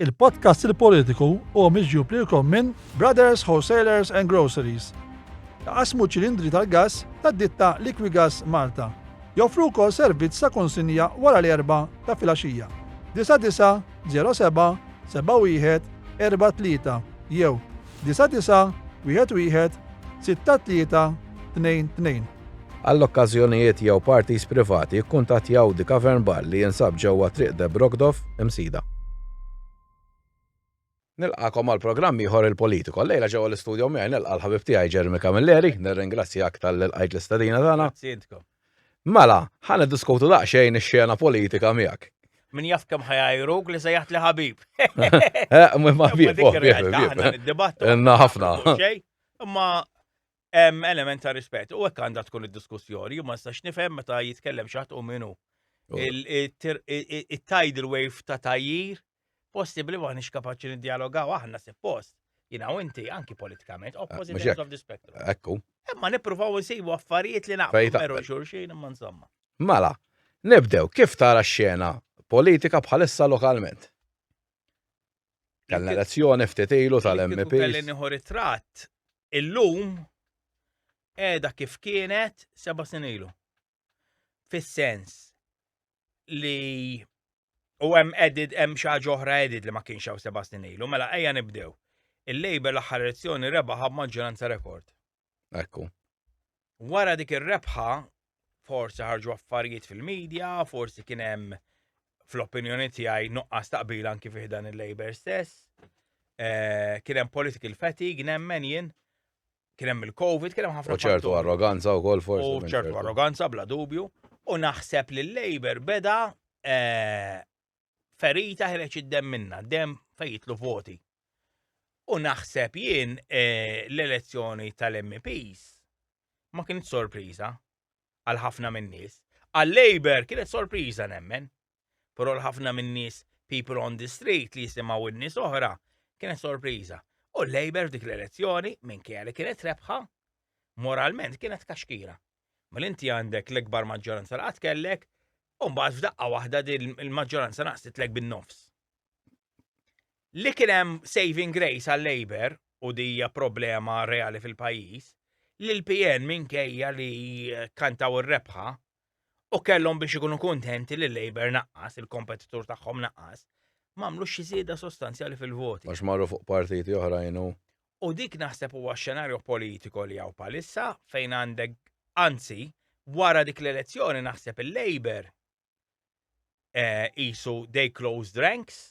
Il-podcast il-politiku u miġju plikom minn Brothers Wholesalers and Groceries. Qasmu ċilindri tal-gas tad-ditta Liquigas Malta. Joffru wkoll servizz ta' konsinja wara l-erba' ta' filgħaxija. 9907 71 43 jew 99 11 63 22. Għall-okkażjonijiet jew parties privati kkuntattjaw The Cavern Bar li jinsab ġewwa Triq de Brokdorf imsida. Nilqakom għal programm ieħor il-politiku. Lejla ġewwa l-istudju miegħi nilqa' l-ħabib tiegħi Jeremy Camilleri, nirringrazzjak tal-qajt l-istadina tagħna. Siedkom. Mela, ħan iddiskutu daqsxejn ix-xena politika miegħek. Min jaf kemm ħajajruk li sejjaħt li ħabib. Ma id-dibattu. Inna ħafna. Imma hemm element ta' rispett. U hekk għandha tkun id-diskussjoni, ma nistax nifhem meta jitkellem xi ħadd u minnu. Il-tidal wave ta' tajjir possibbli ma nix kapaċi niddialogaw aħna suppost. Jina u inti anki politikament opposite ends of the spectrum. Ekku. Imma nippruvaw nsibu affarijiet li Fejn naqblu xulxin imma insomma. Mela, nibdew kif tara x-xena politika bħalissa lokalment? Kellna elezzjoni ftit ilu tal-MP. Kelli nieħu ritratt illum qiegħda kif kienet 7 snin ilu. Fis-sens li u hemm xi ħaġa oħra edit li ma kienx hawn 7 snin ilu, mela ejja nibdew. Il-Labor l-aħħar elezzjoni rebaħ b'maġġoranza rekord. Ekku. Wara dik ir-rebħa forsi ħarġu affarijiet fil-medja, forsi kien hemm fl-opinjoni tiegħi nuqqas taqbil anki fih dan il-Labor stess. Kien hemm political fatigue, nemmen jien, kien hemm il-COVID, kien hemm ħafna. U ċertu arroganza wkoll forsi. U ċertu arroganza bla dubju. U naħseb li l-Labor beda ferita ħireċ id-dem minna, dem fejtlu voti. U naħseb jien l-elezzjoni tal-MPs ma kienet sorpriża għal ħafna minn nies. Għal-Labor kienet sorpriża nemmen, però l-ħafna minn nies people on the street li jisimgħu n-nies oħra kienet sorpriża. U l-Labor dik l-elezzjoni minkejja li kienet rebħa moralment kienet kaxkira. Mal-inti għandek l-ikbar maġġoranza li qatt kellek, u mbagħad f'daqqa waħda il-maġġoranza naqsitlek bin-nofs. Li kien hemm saving grace għal-Labor u dija problema reali fil-pajjiż, li l-PN minkejja li kantaw ir-rebħa u kellhom biex ikunu kuntenti li l-Labor naqqas, il-kompetitur tagħhom naqqas, m'għamlux xi żieda sostanzjali fil-voti. Għax marru fuq partiti oħrajn u. U dik naħseb huwa xenarju politiku li hawn bħalissa fejn għandek anzi wara dik l-elezzjoni naħseb il-Labor isu they closed ranks.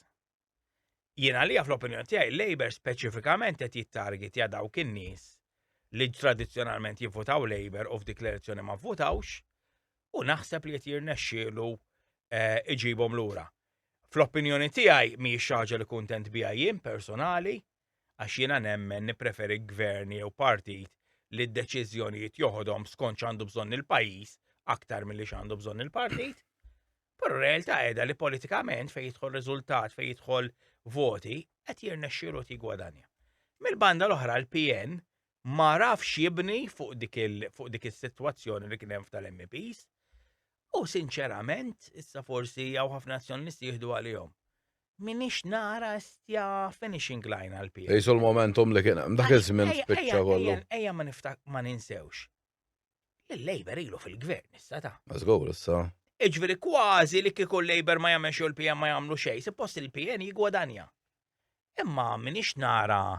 Jiena li fl-opinjoni tiegħi il-Labor speċifikament qed jittargetja dawk in-nies li tradizzjonalment jivvotaw Labor u f'dik l-elezzjoni ma vvotawx u naħseb li qed jirnexxielu iġibhom lura. Fl-opinjoni tiegħi mhijiex xi ħaġa li kuntent biha jien personali għax jiena nemmen nippreferi gvern jew partit li d-deċiżjonijiet joħodhom skont x'għandu bżonn il-pajjiż aktar milli x'għandu bżonn il-partit. Però realtà qiegħda li politikament fejn jidħol riżultat, fejn jidħol voti, qed jirnexxielu tigwadanja. Mill-banda l-oħra l-PN ma rafx jibni fuq dik is-sitwazzjoni li kien hemm tal-MPs u sinċerament issa forsi hawn ħafna nazzjonisti jieħdu għalihom. Minix nara istja finishing line għal-PN. Ejsu l-momentum li kien hemm dak iż-żmien spiċċa kollu. Ejja ma ninsewx. L-Labor ilu fil-gvern issa ta'. Mażgur issa. Iġveri kważi li kieku l-Labor ma jagħmel xogħol PN ma jagħmlu xejn, suppost il-PN jigwadanja. Imma minix nara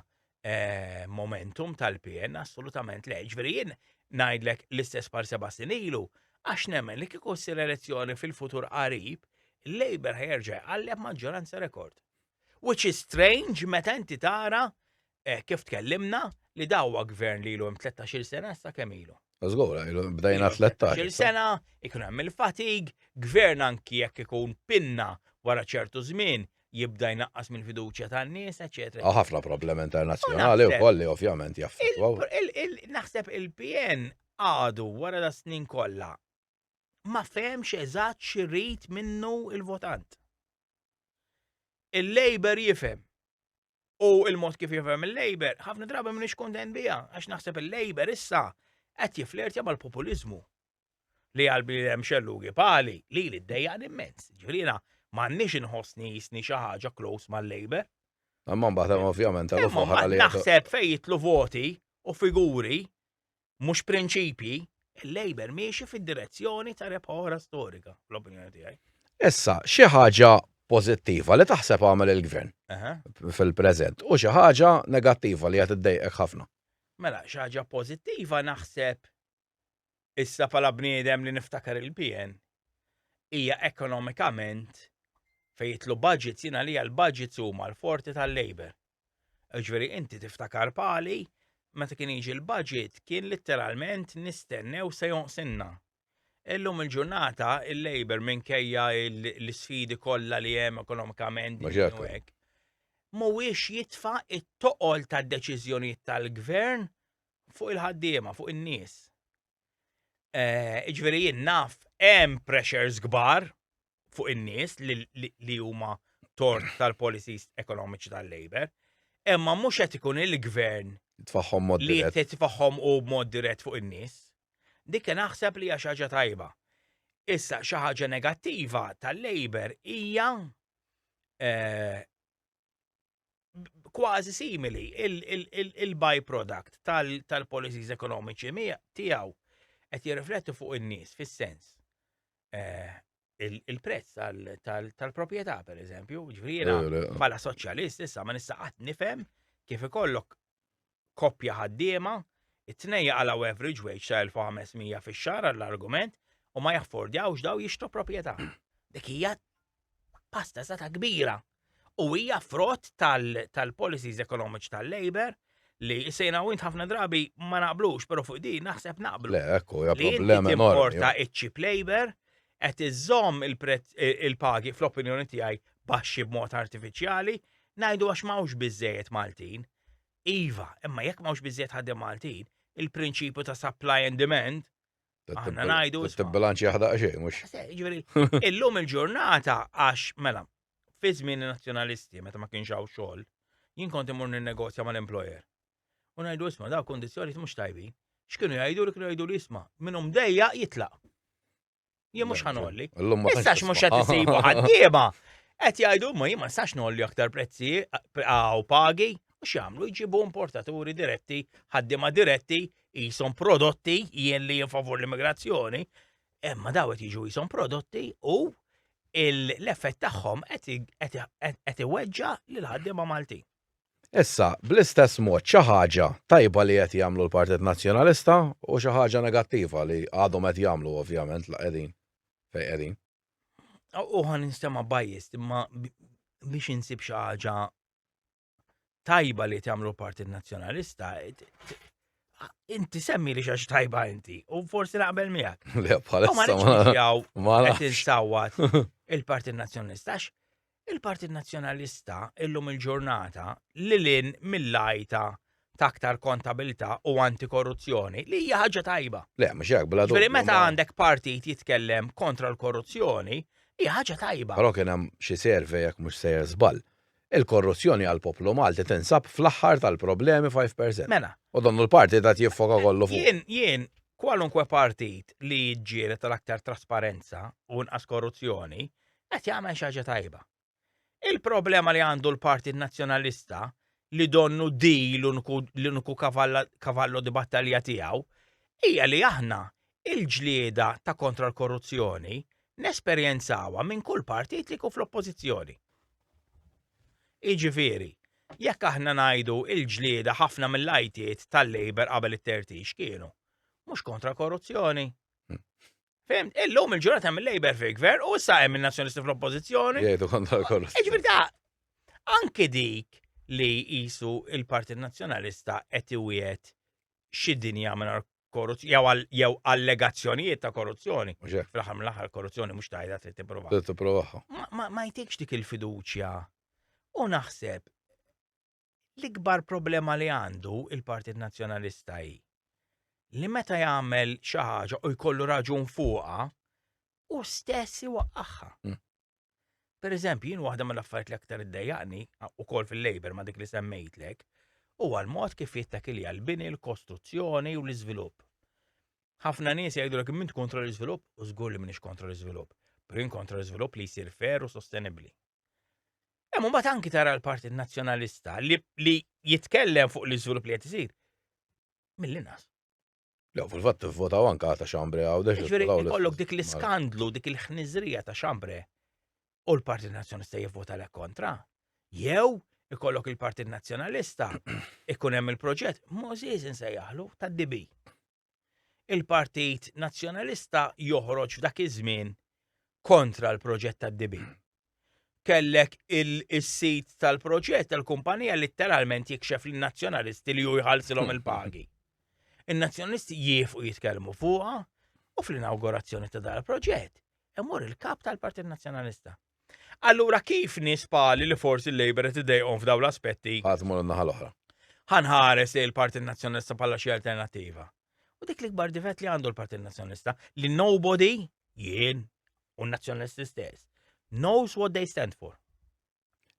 momentum tal-PN assolutament le. Iġveri jien ngħidlek l-istess par 7 snin ilu għax nemmen li kieku ssir elezzjoni fil-futur qarib, il-Labor ħjerġa' jqalleb maġġoranza rekord. Which is strange meta inti tara kif tkellimna li dawwa gvern li ilu hemm 13-il sena issa kemm ilu. Żgur, bdejna 13. Sena, ikun hemm il-fatig, gvern anki jekk ikun pinna wara ċertu żmien jibda jnaqqas mill-fiduċja tan-nies, eċetera. Ħafna problemi internazzjonali wkoll li ovvjament jaffettwaw. Naħseb il-PN għadu wara da snin kollha ma fehmx eżatt x'irid minnu il-votant. Il-Labor jifhem. U il-mod kif jifhem il-Labor, ħafna drabi m'iniex kuntent biha għax naħseb il-Labor issa qed jiflertja mal-populiżmu. Li qalbi hemm xellugi pali li ddejjaq immens. Ġifieri m'għandniex inħossni jisni xi ħaġa close mal-Labor. Imma mbagħad hemm ovvjament tal Imma oħra li naħseb fejn jitlu voti u figuri mhux prinċipji, il-Labor miexi fid-direzzjoni ta' rebħa oħra storika, fl-opinjoni tiegħi. Issa xi ħaġa pożittiva li taħseb għamel il-gvern fil-preżent u xi ħaġa negattiva li qed iddejqek ħafna. Mela, xi ħaġa pożittiva naħseb issa bħala bniedem li niftakar il-PN hija ekonomikament fejn jitlu budgets jiena li l-budgets huma l-forti tal-Labor. Ġifieri inti tiftakar pali meta kien jiġi l-budget kien letteralment nistennew se jonqsinna. Illum il-ġurnata il-Labor minkejja l-sfidi kollha li hemm ekonomikament hekk mhuwiex jitfa' it-toqol tad-deċiżjonijiet tal-gvern fuq il-ħaddiema, fuq in-nies. Ġifieri jien naf hemm pressures kbar fuq in-nies li huma tort tal-policies ekonomiċi tal-Labor, imma mhux qed ikun il-gvern Tfaħħom mod li dirett. titfaħħom u b'mod dirett fuq in-nies. Dik naħseb li hija xi ħaġa tajba. Issa xi ħaġa negattiva tal-Labor hija kważi simili il-byproduct tal-policies ekonomiċi tiegħu qed jirriflettu fuq in-nies fis-sens il-prezz tal-proprjetà pereżempju, ġifieri jiena bħala soċjalist issa ma nista' qatt nifhem kif ikollok koppja ħaddiema it-tnejja għalaw average wage ta' 1500 fix-xahar għall-argument u ma jaffordjawx daw jixtru proprjetà. Dik hija pasta sata kbira. U hija frott tal-policies ekonomiċi tal-Labor li sejna u ħafna drabi ma naqblux, però fuq din naħseb naqblu. Le, ekku, hija Li problema inti enormi. timporta iċ-cheap labor qed iżomm il-pagi fl-opinjoni tiegħi baxxi b'mod artifiċjali, ngħidu għax m'hawnx biżżejjed Maltin. Iva, imma jekk m'hawnx biżżejjed ħaddiem Maltin, il-prinċipju ta' supply and demand aħna ngħidu Tibbilanċi jaħdaq xejn mhux. ġifieri illum il-ġurnata għax mela fi żmien nazzjonalisti meta ma kienx hawn xogħol, jien kont imur ninnegozja mal-employer. U ngħidu isma' daw kundizzjonijiet mhux tajbin. X'kienu jgħidu li kienu jgħidu li isma' minnhom dejjaq jitlaq. Jien mhux ħanolli. Issa mhux qed isibu ħaddiema. Qed jgħidu ma jien ma nistax nolli aktar prezzi u pagi u x'jagħmlu jġibu importaturi diretti, ħaddiema diretti, qishom prodotti jien li favur l-immigrazzjoni, imma daw qed jiġu qishom prodotti u l-effett tagħhom qed iweġġa' lil ħaddiema Maltin. Issa, bl-istess mod xi ħaġa tajba li qed jagħmlu l-Partit Nazzjonalista u xi ħaġa negattiva li għadhom qed jagħmlu ovvjament la qegħdin fejn qegħdin. U ħan nistema biased, imma biex insib xi ħaġa tajba li tagħmlu l-Partit Nazzjonalista, inti semmi li xax tajba inti, u forsi naqbel miegħek. Le Ma bħalissa ma qed nafx. insawwat il-Partit Nazzjonalista. Il-Partit Nazzjonalista illum il-ġurnata lilin mill-lajta ta' aktar kontabilità u antikorruzzjoni li hija ħaġa tajba. Le, mhux hekk bla Ġifieri meta għandek partit jitkellem kontra l-korruzzjoni, hija ħaġa tajba. Però kien hemm xi servej jekk mhux sejjer żball. Il-korruzzjoni għal poplu Malti tinsab fl-aħħar tal-problemi 5%. Mela, U donnu l-partit qed jiffoka kollu fuq. jien kwalunkwe partit li jiġġieled tal-aktar trasparenza u nqas korruzzjoni qed jagħmel xi ħaġa tajba. Il-problema li għandu l-Partit Nazzjonalista li donnu di l-uniku kavallo di battalja tiegħu hija li aħna il-ġlieda ta' kontra l-korruzzjoni nesperjenzawha minn kull partit li jkun fl-oppożizzjoni. Jiġifieri, jekk aħna ngħidu il-ġlieda ħafna mill-lajtiet tal-Labor qabel it-tertix kienu mhux kontra korruzzjoni. Fimt, illum il-ġurnata hemm il-Labor fil-gvern u issa hemm in-Nazzjonisti fl-oppożizzjoni. Jgħidu kontra l-korruzzjoni. Ġifieri anke dik li qisu il-Partit Nazzjonalista qed iwiegħed xi dinja mingħajr korruzzjoni jew allegazzjonijiet ta' korruzzjoni. Mhux hekk. Fl-aħħar mill-aħħar korruzzjoni mhux tajda trid tipprova. Trid tippruvaha. Ma jtikx dik il-fiduċja. U naħseb l-ikbar problema li għandu il-Partit Nazzjonalista hi li meta jagħmel xi ħaġa u jkollu raġun fuqha u stess iwaqqagħha. Pereżempju, jien waħda mill-affarijiet li aktar iddejjaqni ukoll fil-Labor ma' dik li semmejtlek huwa l-mod kif jittakilja l-bini, l-kostruzzjoni u l-iżvilupp. Ħafna nies jgħidulek int kontra l-iżvilupp u żgur li m'iniex kontra l-iżvilupp. Prin kontra l-iżvilupp li jsir fair u sostenibbli. Hemm mbagħad anki tara l-Partit Nazzjonalista li jitkellem fuq l-iżvilupp li qed isir mill-inqas. Lew, fil-fatt tivvotaw anke ta' xambre għaw Jiġifieri ikollok dik l-iskandlu, dik il-ħniżrija ta' xambre u l-Partit Nazzjonalista jivvota lek kontra. Jew ikollok il-Partit Nazzjonalista ikun hemm il-proġett Moses insejjaħlu tad-DB. Il-Partit Nazzjonalista joħroġ f'dak iż-żmien kontra l-proġett tad-DB. Kellek is-sit tal-proġett tal-kumpanija letteralment jikxef lin-nazzjonalisti li hu jħallsilhom il-pagi. In-nazzjonalisti jiefu jitkellmu fuqha u fl-inawgurazzjoni ta' dan il-proġett imur il-kap tal-Partit Nazzjonalista. Allura kif nies pali li forsi l-Labor qed idejqhom f'dawn l-aspetti Għadmu l-naħa l-oħra. ħanħares il-Partit Nazzjonalista bħala xi alternattiva. U dik l-ikbar difett li għandu l-Partit Nazzjonalista li nobody, jien u n-nazzjonalisti stess, knows what they stand for.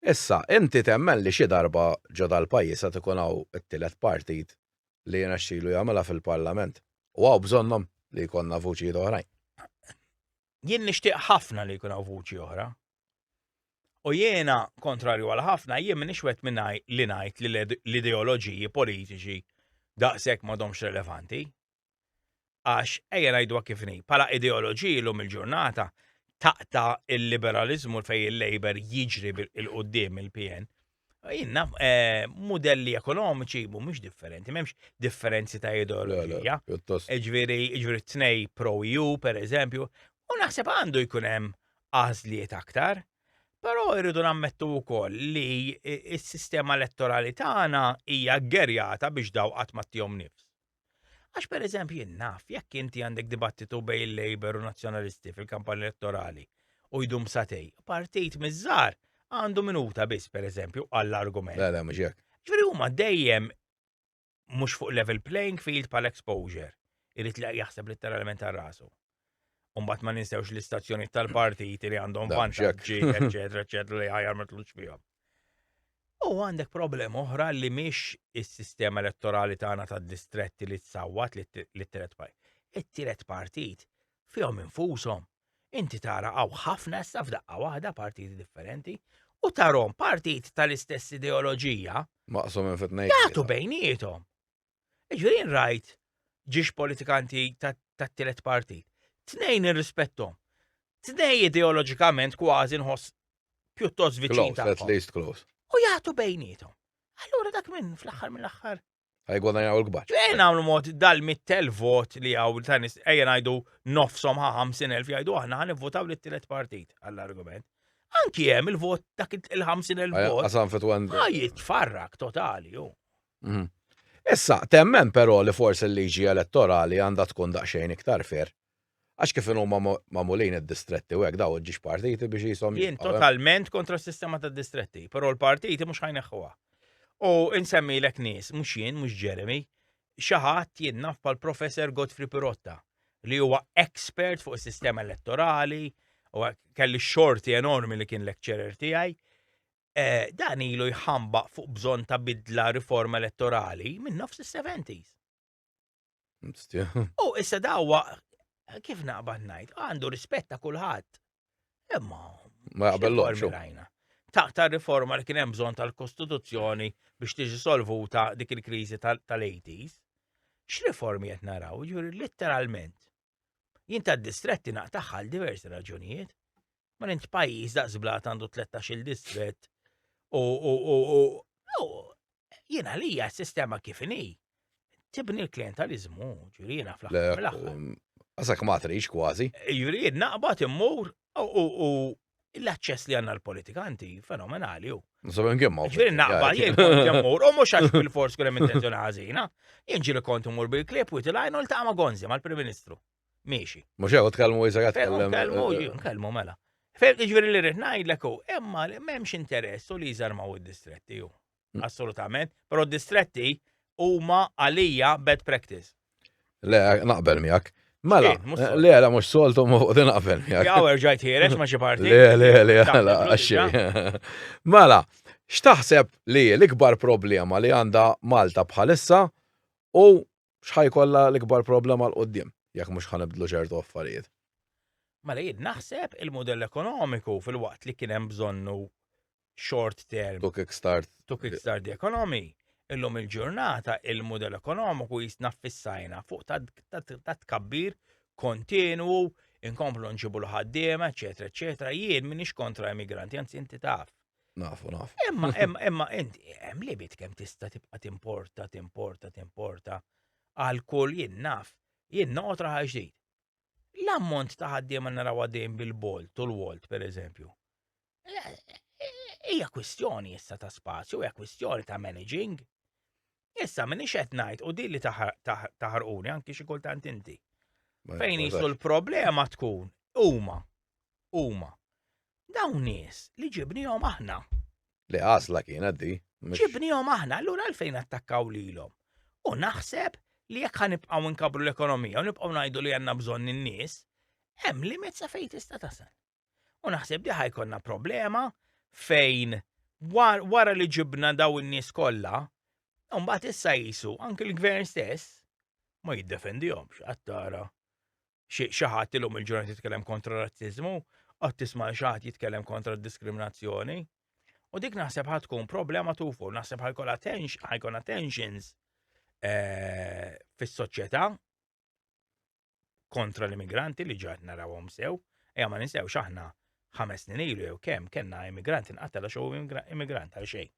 Issa, inti temmen li xi darba ġo dal-pajjiż qed ikun hawn it-tielet partit li jnaxxielu jagħmilha fil-Parlament. U hawn bżonnhom li jkollna vuċi oħrajn. Jien nixtieq ħafna li jkun hawn vuċi oħra. U jiena kontrarju għal ħafna jien minix wet minnaj li ngħid li l-ideoloġiji politiċi daqshekk m'għadhomx relevanti. Għax ejja ngħidu kif inhi, bħala ideoloġiji llum il-ġurnata taqta' il-liberalizmu fejn il-Labor jiġri il-qudiem il-PN. Jiena modelli ekonomiċi mhumiex differenti, m'hemmx differenzi ta' ideoloġija. Ġifieri tnej pro-EU pereżempju, u naħseb għandu jkun hemm għażliet aktar. Però irridu nammettu wkoll li s-sistema elettorali tagħna hija ggerjata biex daw qatt ma tihom nifs. Għax pereżempju jien naf jekk inti għandek dibattitu bejn il-Labor u Nazzjonalisti fil-kampanja elettorali u jdum satej, partit miż-żgħar għandu minuta biss pereżempju għall-argument. Le, mhux hekk. Ġifieri huma dejjem mhux fuq level playing field bħal exposure. Irid jaħseb letteralment għal rasu. Umbat ma ninsewx l-istazzjoni tal-partiti li għandhom vantaġġi, eċetera, li ħajjar ma tlux fihom. U għandek problema oħra li mhix is-sistema elettorali tagħna tad-distretti li tsawwat lit-tielet partit. It-tielet partit fihom infushom. Inti tara hawn ħafna issa f'daqqa waħda partiti differenti u tarhom partit tal-istess ideoloġija Maqsum minn fit-tnejn. jagħtu bejniethom. Ġifieri rajt ġiex politikanti tat-tielet partit. Tnejn irrispettom. Tnejn ideoloġikament kważi nħoss pjuttost viċin Close, at tagħhom. least close. U jagħtu bejniethom. Allura dak minn fl-aħħar mill-aħħar. Ħajgwadanjaw il-kbar. Ġejn nagħmlu mod dal-100,000 vot li hawn tanis ejja ngħidu nofshom 50,000 jgħidu aħna ħanivvotaw lit-tielet partit għall-argument. Anki hemm il-vot dak il-50,000 vot Qasam fit-wen. jitfarrak totali ju. Issa, temmen però li forsi l-liġi elettorali għandha tkun daqsxejn iktar fair. Għax kif huma magħmulin id-distretti u hekk daw ġiex partiti biex jisom. Jien totalment kontra s-sistema tad-distretti, però l-partiti mhux ħajneħħuha. U insemmilek nies, mhux jien, mhux Jeremy, xi ħadd jinnaf bħall-Professor Godfrey Pirotta li huwa expert fuq is-sistema elettorali u kelli xorti enormi li kien lecturer tiegħi. Dan ilu jħambaq fuq bżonn ta' bidla riforma elettorali minn nofs is-70s. U issa dawwa kif naqbad ngħid, għandu rispetta kulħadd. Imma Ma jaqbellhomx. rajna. Ta' riforma li kien hemm bżonn tal-Kostituzzjoni biex tiġi solvuta dik il-kriżi tal-80s. X'riformi qed naraw, ġifieri letteralment. Jien tad-distretti naqtaħħa għal diversi raġunijiet. Ma int pajjiż daqs blat għandu 13-il distrett u jiena għalija s-sistema kif inhi. Tibni l-klientalizmu, ġifieri jiena fl-aħħar mill-aħħar. Għasak ma trix kważi. Juri, naqbad immur u l-aċċess li għanna l-politikanti fenomenali u. Nsabem kemm hawn. Ġifieri naqbad jien kont immur u mhux għax bil-fors kull hemm intenzjoni ħażina. Jien ġieli kont immur bil-klip u tilgħin u ltaqa' ma' Gonzi mal-Prim Ministru. Miexi. Mhux hekk tkellmu iżgħat tkellem. Nkellmu mela. Ġifieri li rrid ngħidlek hu, imma m'hemmx interess u li jżarmaw id-distretti hu. Assolutament, però d-distretti huma għalija bad practice. Le, naqbel miegħek. Mela, le, mhux soltu din naqbel miegħek. Jaw rġajt ħierex ma' xi parti. Le, għaxxej. Mela, x'taħseb li l-ikbar problema li għandha Malta bħalissa u x'ħajkollha l-ikbar problema l-qudiem jekk mhux ħanibdlu ċertu affarijiet? Mela jien naħseb il-modell ekonomiku fil-waqt li kien hemm bżonnu short term To kickstart. to kickstart the economy. Illum il-ġurnata il-modell ekonomiku jisna fissajna fuq ta' tkabbir kontinwu, inkomplu nġibu l-ħaddiema, eċetera, eċetera. Jien minix kontra immigranti, anzi inti taf. Nafu. Imma inti hemm libit kemm tista' tibqa' timporta għal kull jien naf. Jien noqtra ħaġdid. L-ammont ta' ħaddiema naraw għaddejn bil-Bolt u l-Wolt pereżempju. Hija kwistjoni issa ta' spazju, hija kwistjoni ta' managing. Issa minix qed ngħid u din li taħarquni anki xi kultant inti. Fejn jisu l-problema tkun huma. Dawn nies li ġibnihom aħna. Li għasla kienet di. Ġibnihom aħna, allura għalfejn attakkaw lilhom. U naħseb li jekk ħanibqgħu nkabru l-ekonomija u nibqgħu ngħidu li għandna bżonn in-nies, hemm limit sa fejn tista' tasal. U naħseb di ħajkonna problema fejn wara li ġibna daw in-nies kollha, mbagħad issa jisu anke l-gvern stess ma jiddefendihomx qatt tara. Xi ħadd ilhom il-ġurnata jitkellem kontra r-razziżmu, qatt tisma' xi ħadd jitkellem kontra d-diskriminazzjoni. U dik naħseb ħadd tkun problema tufu, naħseb ħajkun tensions fis-soċjetà kontra l-immigranti li ġat narawhom sew, ma ninsewx aħna 5 snin ilu jew kemm kellna immigranti nqattela xew immigrant għal xejn.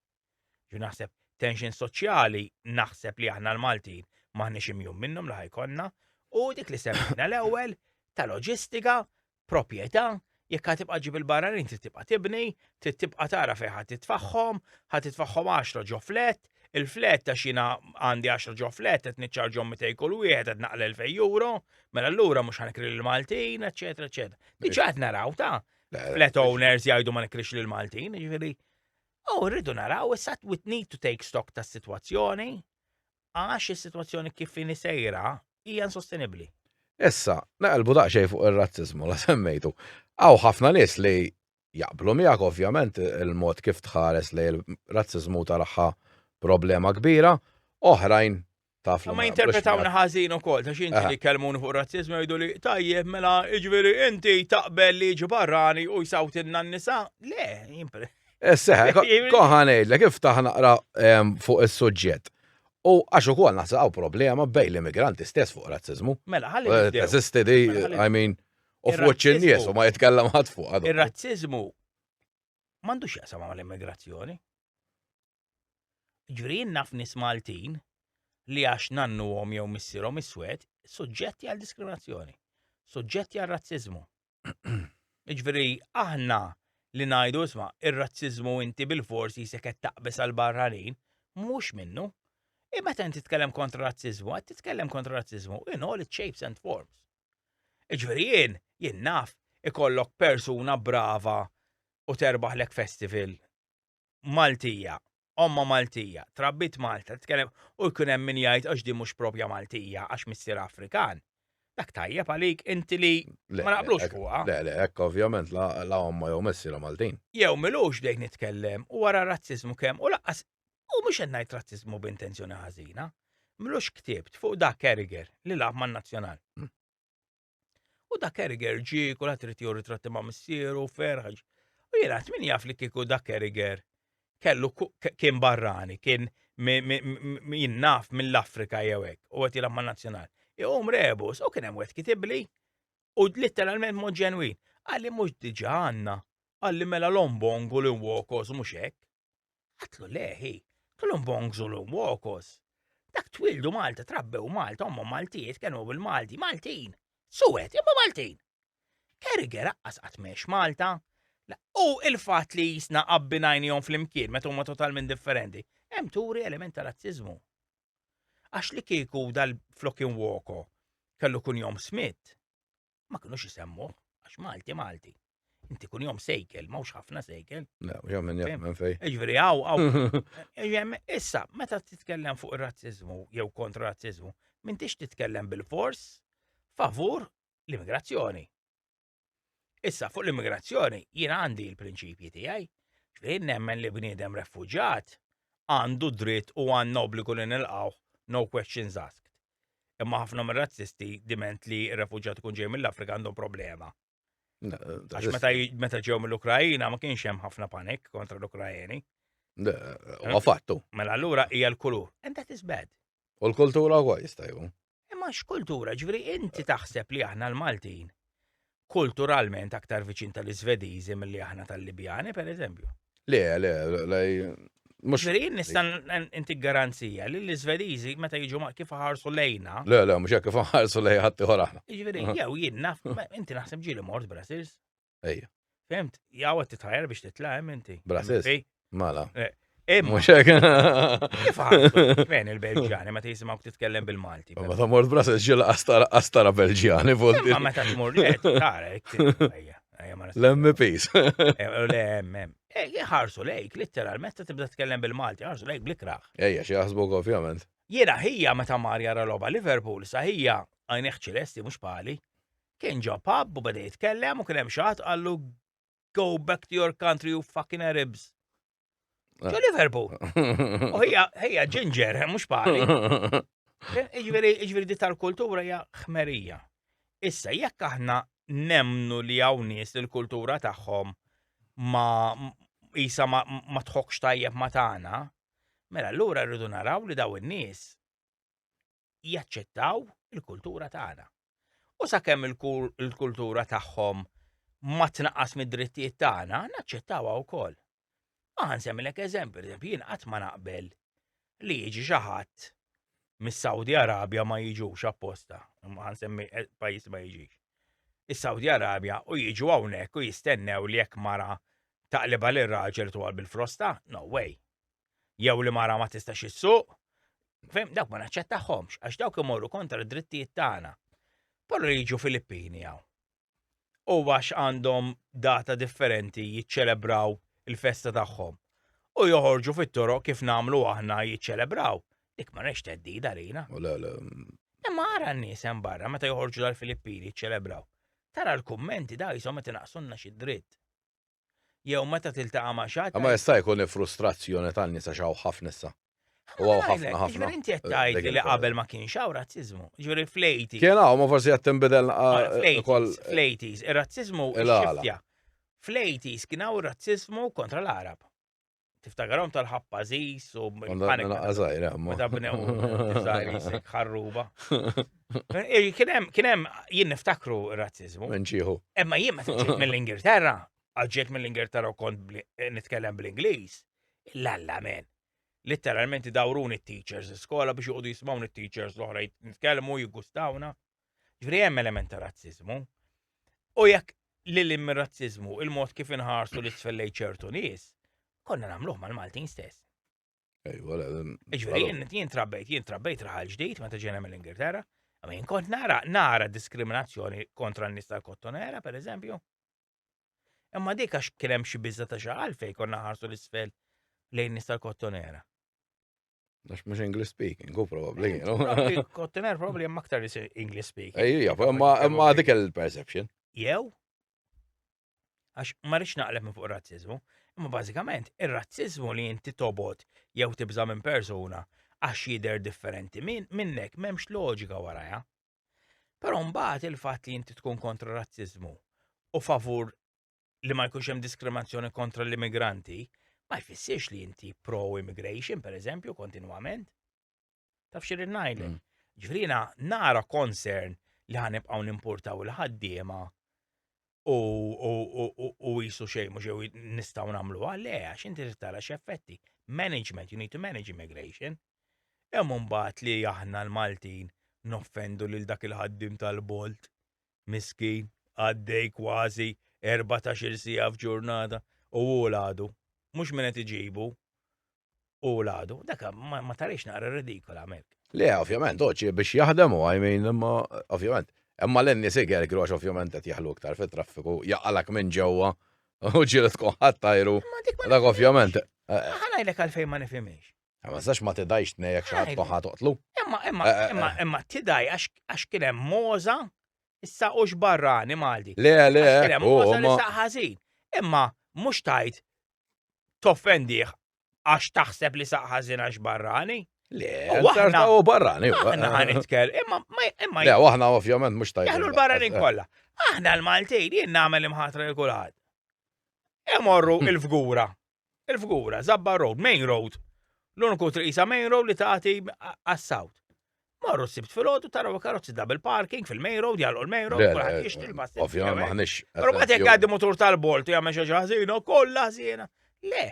Ġu naħseb tension soċjali naħseb li aħna l-Maltin maħniex imjun minnhom li ħajkonna u dik li semmejna l-ewwel ta' loġistika, proprjetà, jekk ħatibqa' ġib il-barranin tibqa' tibni, tibqa' tara fejn ħatitfaħħom 10 ġo flet, il-flet ta' xina għandi 10 ġo flet qed niċċarġhom 200 kull wieħed qed naqla 2000 euro, mela allura mhux ħanikri lill-Maltin, eċetera, eċetera. Diġà qed naraw ta' flat owners jgħidu ma nikrix lill-Maltin, jiġifieri. Rridu naraw issa we need to take stock tas-sitwazzjoni għax is-sitwazzjoni kif inhi sejra hija insostenibbli. Issa, naqalbu daqsxejn fuq ir-razziżmu la semmejtu. Hawn ħafna nies li jaqblu miegħek ovvjament il-mod kif tħares li l-razziżmu taraħħa problema kbira, oħrajn taf. Ma jinterpretawna ħażin ukoll ta' xi li kellmuni fuq razziżmu jgħidu li tajjeb mela jiġifieri inti taqbel li jiġu barrani u jsawtilna n-nisa. Le, Seħ, koħanejdlek kif taħ naqra fuq is-suġġett. U għax ukoll naħseb problema bejn l-immigranti stess fuq razziżmu. Mela ħalli Teżisti di, u fuq in-nies u ma jitkellem ħadd fuq għadu. Ir-razziżmu m'għandux jaqsam mal-immigrazzjoni. Ġifieri naf nies Maltin li għax nannuhom jew missierhom iswed suġġetti għal diskriminazzjoni, suġġetti għal razziżmu. Ġifieri aħna li ngħidu isma' ir-razziżmu inti bil-forsi jisek qed taqbes għal barranin mhux minnu. Meta inti titkellem kontra razziżmu, qed titkellem kontra razziżmu in all its shapes and forms. Ġifieri jien naf ikollok persuna brava u terbaħlek festival Maltija, omma Maltija, trabbit Malta, titkellem u jkun hemm min jgħid għax din mhux proprja Maltija għax missier Afrikan. Dak tajjeb għalik inti li ma naqblux fuqha. Le, hekk ovvjament la omma jew missiera Maltin. Jew milux dejk nitkellem u wara razziżmu kemm u laqqas u mhux qed ngħid razziżmu b'intenzjoni ħażina. Milux ktibt fuq dak Carragher li lab man-Nazzjonal. U dak Carragher ġie kulħadd irid jew ritratti ma' missieru ferħaġ. U jien għad min jaf li kieku dak Carragher kellu kien barrani, kien jinnaf mill-Afrika jew hekk u qed jilgħab man-Nazzjonal. Jqum rebus u kien hemm wieħed kitibli u letteralment mod ġenwin. Għalli mhux diġà għandna, għalli mela l-ombong u l-imwokos mhux hekk. Għatlu leħi, l-ombongs u l-imwokos. Dak twildu Malta, trabbew Malta, omma Maltijiet kienu bil-Malti, Maltin. Suwed, imma Maltin. Carragher aqqas qatt mex Malta. U il-fatt li jisna qabbinajnihom fl-imkien meta huma totalment differenti. Hemm turi element ta' razziżmu. Għax li kieku dal-flocking woko kellu kun jom Smith, ma kinux isemmuh, għax Malti. Inti kun jom sejkel, mawx ħafna sejkel. Le, jew minn fej. Ġifieri hawn. Issa, meta titkellem fuq ir-razziżmu jew kontra razziżmu, m'intix titkellem bil-fors favur l-immigrazzjoni. Issa fuq l-immigrazzjoni jien għandi l-prinċipji tiegħi. Ġifieri nemmen li bniedem refuġjat għandu dritt u għandna obbligu li nilqgħu. No questions asked. Imma ħafna mir-razzisti diment li r-refuġjat ikun ġej mill-Afrika għandhom problema. Għax meta ġew mill-Ukrajina ma kienx hemm ħafna panik kontra l-Ukrajeni. U fattu. Mela allura hija l-kulur. And that is bad. U l-kultura huwa jistajju. Imma x'kultura, ġifieri inti taħseb li aħna l-Maltin kulturalment aktar viċin tal-Iżvediżi milli aħna tal-Libjani, pereżempju. Le, mhux. Ġifieri nista' inti garanzija li l-Iżvediżi meta jiġu kif ħarsu lejna. Le, mhux hekk kif ħarsu lej ħadd ieħor aħna. Ġifieri jew jien naf, inti naħseb ġieli mort Brussels. Ejja. Fimt, jaw titħajjar biex titla' hemm inti. Brussels? Mala. Imma Mhux hekk. kif ħarsu fejn il-Belġjani meta jisimgħu titkellem bil-Malti. Meta mort Brussels ġil qastara Belġjani volti. Ma meta tmur le tara L-MPs. Le hemm. Ħarsu lejk, letteralment meta tibda tkellem bil-Malti, ħarsu lejk blikraħ. Ejja, xi jaħsbuk ovvjament. Jiena hija meta mar jara logħba Liverpool sa hija għajneħ ċelesti mhux pali. Kien ġo pub u beda jitkellem u kien hemm xi ħadd qallu go back to your country you fucking Arabs. Ġo Liverpool. U hija ginger, mhux pali. Iġveri di tal-kultura hija ħmerija. Issa jekk aħna nemnu li hawn nies il-kultura tagħhom ma tħokkx tajjeb ma tagħna, mela allura rridu naraw li daw in-nies jaċċettaw il-kultura tagħna. U sakemm il-kultura tagħhom ma tnaqqas mid-drittijiet tagħna, naċċettawha wkoll. Ma ħansemmilek eżempju, jien qatt ma naqbel li jiġi xi ħadd mis-Saudi Arabja ma jiġux apposta. Ma ħansemmi pajjiż ma jiġix. Is-Saudi Arabja u jiġu hawnhekk u jistennew li jekk mara taqliba lir-raġel twal bil-frosta? No way. Jew li mara ma tistax issuq? Fehim, dawk ma naċċettahomx għax dawk imorru kontra d-drittijiet tagħna. Però jiġu Filippini hawn. U għax għandhom data differenti jiċċelebraw il-festa tagħhom. U joħorġu fit-toroq kif nagħmlu aħna jiċċelebraw. Dik ma rex teddida lina. Imma ara n-nies hemm barra meta joħorġu dal-Filippini jiċċelebraw. Tara l-kummenti da jisom meta naqsunna xi dritt. Jew meta tiltaqa' ma' xi ħadd. Ma jista' jkun frustrazzjoni tan-nies għax hawn ħafna issa. U ħafna. Ġifieri inti qed tgħid li qabel ma kienx hawn razziżmu. Ġifieri fl-80s. Kien hawn ma forsi qed tinbidel ukoll. Fl-80s ir-razziżmu xxiftja. Fl-80s kien hawn razziżmu kontra l-Arab. Tiftakarhom tal-ħabbażis u panik. Meta bnew żgħir ħarruba. Kien hemm jien niftakru r-razziżmu. Nċieħu. Imma jien meta ġejt mill-Ingilterra, ġejt mill-Ingilterra u kont nitkellem bl-Ingliż. Lalla men. Letteralment idawruni t-teachers skola biex joqogħdu jismgħu t-teachers l-oħra nitkellmu jiggustawna. Ġifieri hemm element ta' razziżmu. U jekk lil mir-razziżmu il-mod kif inħarsu l-isfel lejn ċertu nies, konna nagħmluh mal-Maltin stess. Ġifieri jien trabbejt raħal ġdid meta ġejna mill-Ingilterra, imma jien kont nara diskriminazzjoni kontra n-nies tal-Kottonera, pereżempju. Imma dik għax kien hemm xi biża ta' xi għalfejn konna ħarsu l-isfel lejn nies tal-Kottonera. Għax mhux English speaking, go probably. Kottoner probably hemm aktar English speaking. Ejja, imma dik il-perception. Jew għax ma rridx naqleb minn fuq ir-razziżmu, imma bażikament ir-razziżmu li inti tobod jew tibża minn persuna għax jidher differenti minnek m'hemmx loġika warajha. Però mbagħad il-fatt li inti tkun kontra razziżmu u favur li ma jkunx hemm diskriminazzjoni kontra l-immigranti, ma jfissirx li inti pro-immigration, pereżempju, kontinwament. Taf xi ngħidlek. Ġifieri nara concern li ħanibqgħu nimpurtaw il-ħaddiema u jisu xejn mhux jew nistgħu nagħmluha le għax inti tara x'effetti. Management, you need to manage immigration. Hemm mbagħad li aħna l-Maltin noffendu lil dak il-ħaddim tal-Bolt. Miskin, għaddej kważi 14 siegħa f'ġurnata u għadu. Mhux min qed iġibu u għadu. Dak ma tarix naqra ridikola Amerika. Le, ovvjament, oċi biex jaħdem u imma ovvjament. Imma l-enni sigar għax ovvjament qed jaħlu iktar fit-traffiku, jaqalak minn ġewwa u ġieli tkun ħadd tajru. Dak ovvjament. Ħanajlek għalfejn ma nifhimx. Ma sax ma tidajx tnejjek xi ħadd tkun ħatoqtlu. Imma tidaj għax kien hemm moża issa hux barrani Malti. Le, kien hemm moża li saq ħażin. Imma mhux tajt toffendih għax taħseb li saq ħażin għax barrani. Le, U aħna- u barrani. Aħna ħanitkell, imma Le, u aħna ovvjament mux tajba. jaħlu l-barranin kollha. Aħna l-Maltejn jien nagħmel imħatra l kulħadd. Imorru il-fgura. Il-fgura, Zabba Road, Main Road. L-uniku triqisa Main Road li tagħti għas-South. Morru s-sibt fil-ħodu taraw karozzi double parking fil-Main Road, jgħallu l-Main Road, kulħadd jixtri l-passetti. Ovvjament maħnix. Però ma tek għaddi motor tal-Bolt jagħmel xi ħażina, kollha ħażina. Le,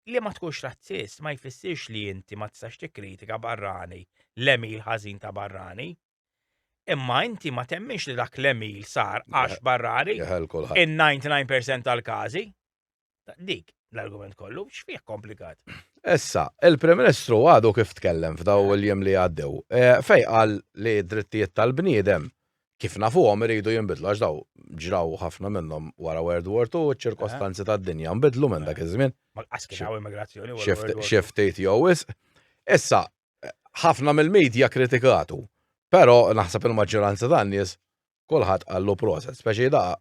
li ma tkunx razzist ma jfissirx li inti ma tistax tikkritika barrani l-emil ħażin ta' barrani. Imma inti ma temminx li dak l-emil sar għax barrani Jeħel kulħadd. in 99% tal-każi. Dik l-argument kollu, x'fih komplikat. Issa, il-Prim Ministru għadu kif tkellem f'daw il-jem li għaddew. Fej qal li drittijiet tal-bniedem kif nafuhom iridu jinbidlu għax daw ġraw ħafna minnhom wara World War II ċ-ċirkostanzi tad-dinja nbidlu minn dak iż-żmien. Ma għaskinaw immigrazzjoni. Xiftit jowis. Issa, ħafna mill-medja kritikatu, però naħseb il-maġġoranza tan-nies kulħadd qallu proset, speċi da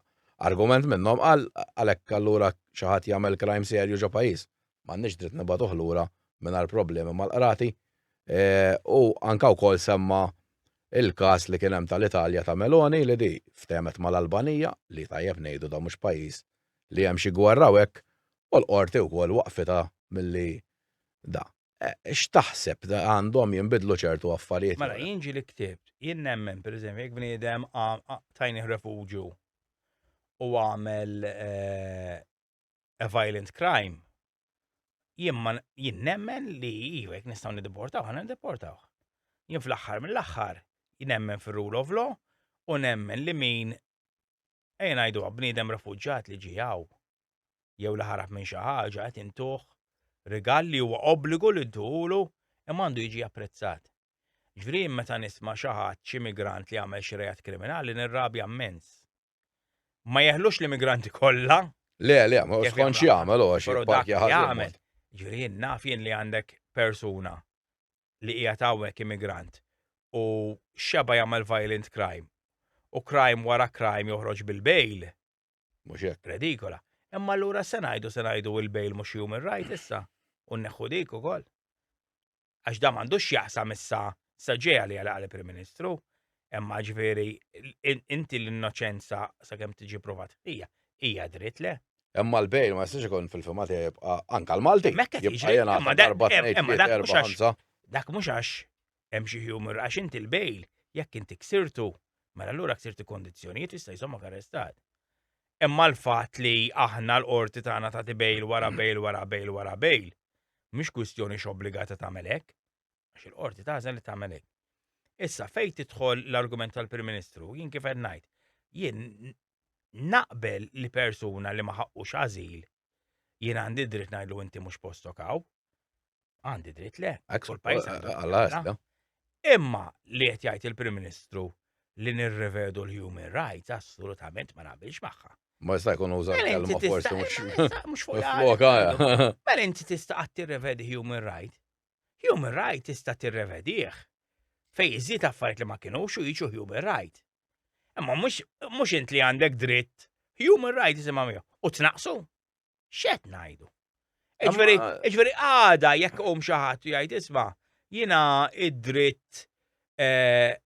argument minnhom għalhekk allura xi ħadd jagħmel crime serju ġo pajjiż. M'għandniex dritt nibgħatuh lura mingħajr problemi mal-qrati. U anke wkoll semma il-każ li kien hemm tal-Italja ta' Meloni li di ftemet mal-Albanija li tajjeb ngħidu da mhux pajjiż li hemm xi gwerra hekk u l-qorti wkoll waqfitha milli da. X'taħseb għandhom jinbidlu ċertu affarijiet? Mela jien ġieli ktibt, jien nemmen pereżempju jekk bniedem tajnih refuġju u għamel a violent crime, jien nemmen li jek nistgħu niddeportaw, ħana niddeportaw. Jien fl-aħħar mill-aħħar jien nemmen fir-rule of law u nemmen li min ngħidu bniedem refuġġat li ġijaw jew li ħarab minn xi ħaġa qed intuh rigal li huwa obbligu li dduhulu imma għandu jiġi apprezzat. Ġifieri meta nisma' xi ħadd xi migrant li għamel xi reat kriminali nirrabja immens. Ma jeħlux l-immigranti kollha. Le, ma xkonx jagħmel u għax parkja ħażin. Ġifieri naf jien li għandek persuna li qiegħed hawnhekk immigrant u xeba jagħmel violent crime u crime wara crime joħroġ bil-bejl. Mhux hekk. Redikola. Imma allura se ngħidu il-bejl mhux human right issa u nneħħu dik ukoll. Għax da m'għandux jaqsam issa sa ġejja li għal Prim Ministru, imma ġifieri inti l-innoċenza sakemm tiġi provat hija dritt le. Imma l-bejl ma jistax ikun fil-filmat jibqa' anke l-Malti. Dak mhux għax hemm xi humor għax inti l-bejl jekk inti ksirtu, mela allura ksirti kondizzjonijiet jista' jsommok arrestat. Imma l-fatt li aħna l-qorti tagħna tagħti bejl wara bejl wara bejl wara bejl, mhix kwistjoni x'obbligata tagħmel hekk, għax il-qorti tażel li tagħmel hekk. Issa fejn tidħol l-argument tal-Prim Ministru, jien kif qed ngħid, jien naqbel li persuna li ma ħaqqux għażil jien għandi dritt ngħidlu inti mhux postok hawn. Għandi dritt le. Kull pajjiż għandu. Imma li qed jgħid il-Prim Ministru li nirrevedu l-human rights assolutament ma naqbilx magħha. Ma jista' jkun użat kelma forsi mhux fuq. Mela inti tista' qatt tirrevedi human right. Human right tista' tirrevedih. Fejn iżid affarijiet li ma kinux u jiġu human right. Imma mhux int li għandek dritt human right isimha miegħu u tnaqsu. X'qed ngħidu? Ġifieri għada jekk xi ħadd jgħid isma' jiena id-dritt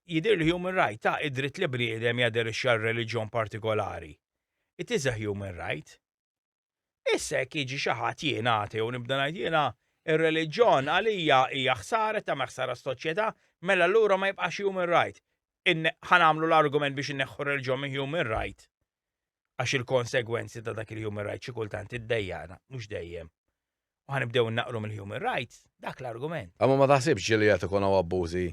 jidir human right ta' id-dritt li bniedem jaderixxa r-reliġjon partikolari. It is a human right. Issa jekk jiġi xi ħadd jiena agħti u nibda ngħid jiena ir-reliġjon għalija hija ħsara ta' ħsara s-soċjetà mela allura ma jibqax human right. Ħanamlu l-argument biex inneħħu r-reliġjon minn human right. Għax il-konsegwenzi ta' dak il-human right xi kultant iddejjana, mhux dejjem. U ħanibdew naqru mill-human rights, dak l-argument. Amma ma taħsibx li qed ikun hawn abbużi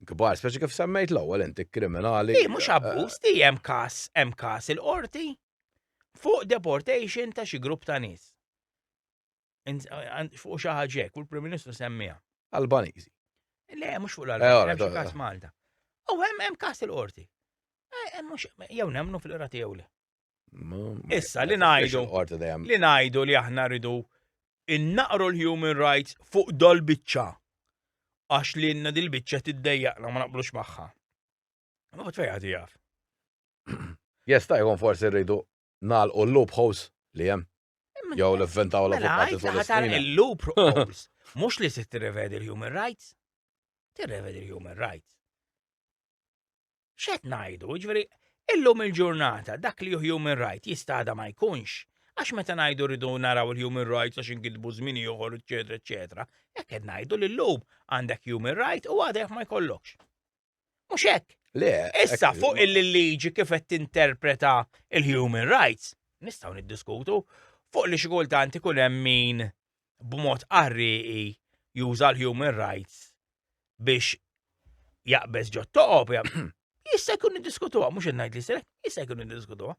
kbar, speċi kif semmejt l-ewwel inti kriminali. Mhux abbuż, hemm każ il-qorti fuq deportation ta' xi grupp ta' nies. Fuq xi ħaġa hekk u l-Prim Ministru semmiha. Albaniżi. Le, mhux fuq l-Albaniżi, hemm xi każ Malta. U hemm każ il-qorti. Jew nemmnu fil-qrati jew le. Issa li ngħidu li aħna rridu innaqru l-human rights fuq dal-biċċa. Għax li inna dil-biċċa tiddejjaqna ma naqblux magħha. Ma b'tfejħa jaf. Jesta jkun forsi rridu nagħlqu l-loopholes li hemm. Jew l-inventaw l-avukati il-loopholes. Mhux li se tirrevedi l-human rights. Tirrevedi l-human rights. X'qed ngħidu, jiġifieri illum il-ġurnata dak li hu human right jista' għadha ma jkunx. Għax meta ngħidu rridu naraw il-human rights għax inkitbu żmien ieħor, eċetera, eċetera, hekk qed ngħidu li llum għandek human right u għadek ma jkollokx. Mhux hekk. Le, Issa fuq il-liġi kif qed tinterpreta il-human rights, nistgħu niddiskutu fuq li xi kultant ikun hemm min b'mod qarriqi juża l-human rights biex jaqbeż ġo toqob jista' jkun niddiskutuha, mhux qed ngħid li se jista' jkun niddiskutuha.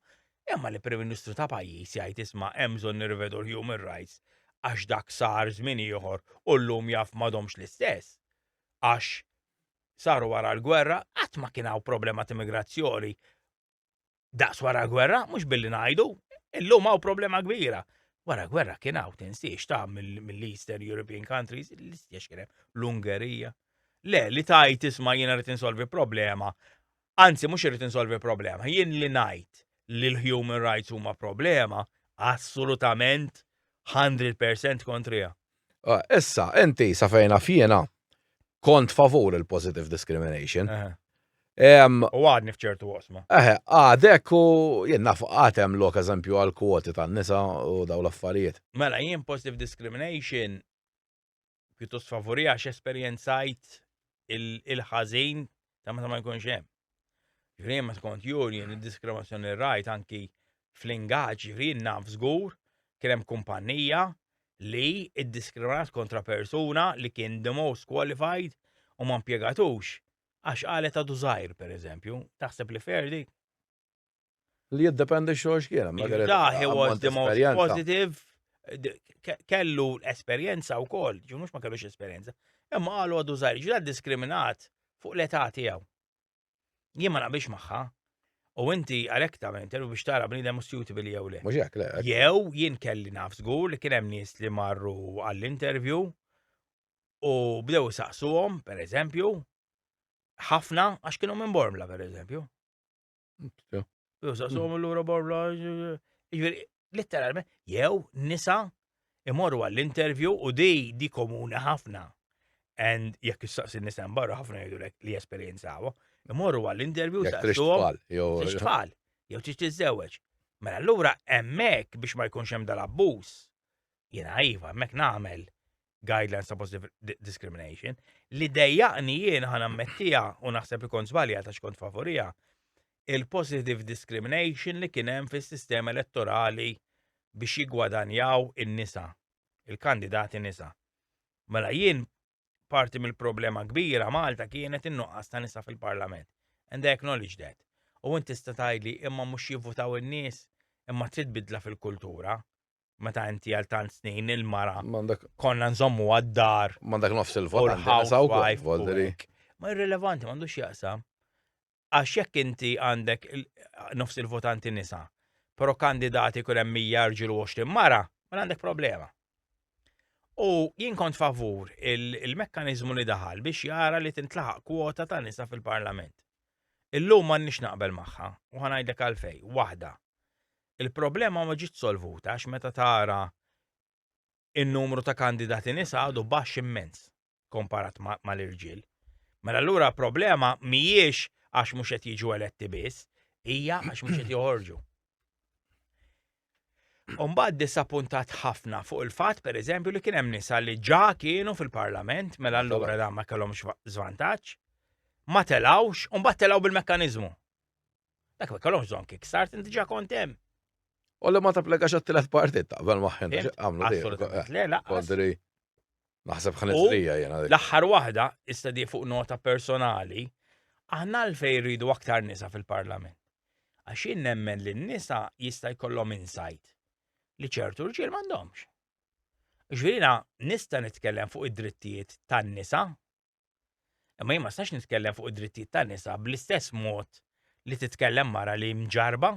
Imma li Prim Ministru ta' pajjiż jgħid isma' hemm bżonn nirvedu l-human rights għax dak sar żmien ieħor u llum jaf m'għadhomx l-istess. Għax saru wara l-gwerra, qatt ma kien hawn problema ta' immigrazzjoni. Daqs wara l-gwerra, mhux billi ngħidu, illum hawn problema kbira. Wara l-gwerra kien hawn tinsiex ta' mill-Eastern European countries, l-istess kien hemm l-Ungerija. Le, li tajt isma' jiena rrid insolvi problema. Anzi, mhux irrid insolvi problema, jien li ngħid li l-human rights huma problema, assolutament 100% kontrija. Issa, inti sa fejna fjena kont favur il-positive discrimination. U għadni fċertu osma. Għadek u jenna għatem lok eżempju għal-kwoti tan-nisa u daw l-affarijiet. Mela, jien positive discrimination pjuttost favorija għax esperjenzajt il-ħażin ta' meta ma jkunx hemm. Ġifieri ma skont union id-diskriminazzjoni rajt anki fl-ingaġġ ġifieri naf żgur kien hemm kumpanija li iddiskriminat kontra persuna li kien the most qualified u ma impjegatux għax qalet għadu żgħir pereżempju, taħseb li fair dik? Li jiddependi xorx kien. He was the most positive, kellu esperjenza wkoll, ġu mhux ma kellux esperjenza. Imma qalu għadu żgħir, ġu diskriminat fuq l-età tiegħu. Jien ma naqbilx magħha. U inti għalhekk tagħmel intervju biex tara bniedem suitable jew le. Mhux hekk le. Jew jien kelli naf żgur li kien hemm nies li marru għall-intervju u bdew saqsuhom, pereżempju, ħafna għax kienu minn Bormla pereżempju. Bdew saqsuhom lura Bormla, jiġifieri letteralment jew nisa imorru għall-intervju u di komuni ħafna. And jekk issaqsi n-nisa barra ħafna jgħidulek li esperjenzaw. Imorru għall-interview tfal, tfal, jew tix tiżewweġ. Mela allura hemmhekk biex ma jkunx hemm dal-abbuż. Jiena iva hemmhekk nagħmel guidelines ta' positive discrimination li dejjaqni jien ħa nammettija u naħseb ikun żbaljat għax kont favorija il-positive discrimination li kien hemm fis-sistema elettorali biex jiggwadanjaw in-nisa, il-kandidati nisa. Mela jien parti mill-problema kbira Malta kienet in-nuqqas ta' nisa fil-Parlament. And I acknowledge that. U inti tista' tgħidli imma mhux jivvutaw in-nies, imma trid bidla fil-kultura. Meta inti għal tant snin il-mara konna nżommu għad-dar. M'għandek nofs il-vot għandek. Ma irrelevanti m'għandux jaqsam. Għax jekk inti għandek nofs il-votanti nisa, però kandidati kun hemm 100 irġiel u 20 mara, ma għandek problema. U jien kont favur il-mekkanizmu li daħal biex jara li tintlaħaq kwota ta' nisa fil-Parlament. Illum m'għandniex naqbel magħha u ħanajdlek għalfejn. Waħda. Il-problema ma ġiet solvuta għax meta tara in-numru ta' kandidati nisa għadu baxx immens komparat mal-irġiel. Mela allura problema mhijiex għax mhux qed jiġu eletti biss, hija għax mhux qed joħorġu. Umbagħad disappuntat ħafna fuq il-fatt pereżempju li kien hemm nisa li ġa kienu fil-Parlament mela allura dan ma kellhomx żvantaġġ, ma telgħux u mbagħad telgħu bil-mekkaniżmu. Dak ma kellhomx bżonn kickstart inti ġa kont hemm. U li ma tapplikax għat-tielet partit taqbel maħħin għamlu Assolutament le laqqas. Naħseb ħanetrija jiena. L-aħħar waħda issa di fuq nota personali, aħna għalfejn rridu aktar nisa fil-Parlament. Għax jien nemmen li n-nisa jista' jkollhom insight li ċertu rġiel m'għandhomx. Ġifieri nista' nitkellem fuq id-drittijiet tan-nisa, imma jien ma nistax nitkellem fuq id-drittijiet tan-nisa bl-istess mod li titkellem mara li mġarba.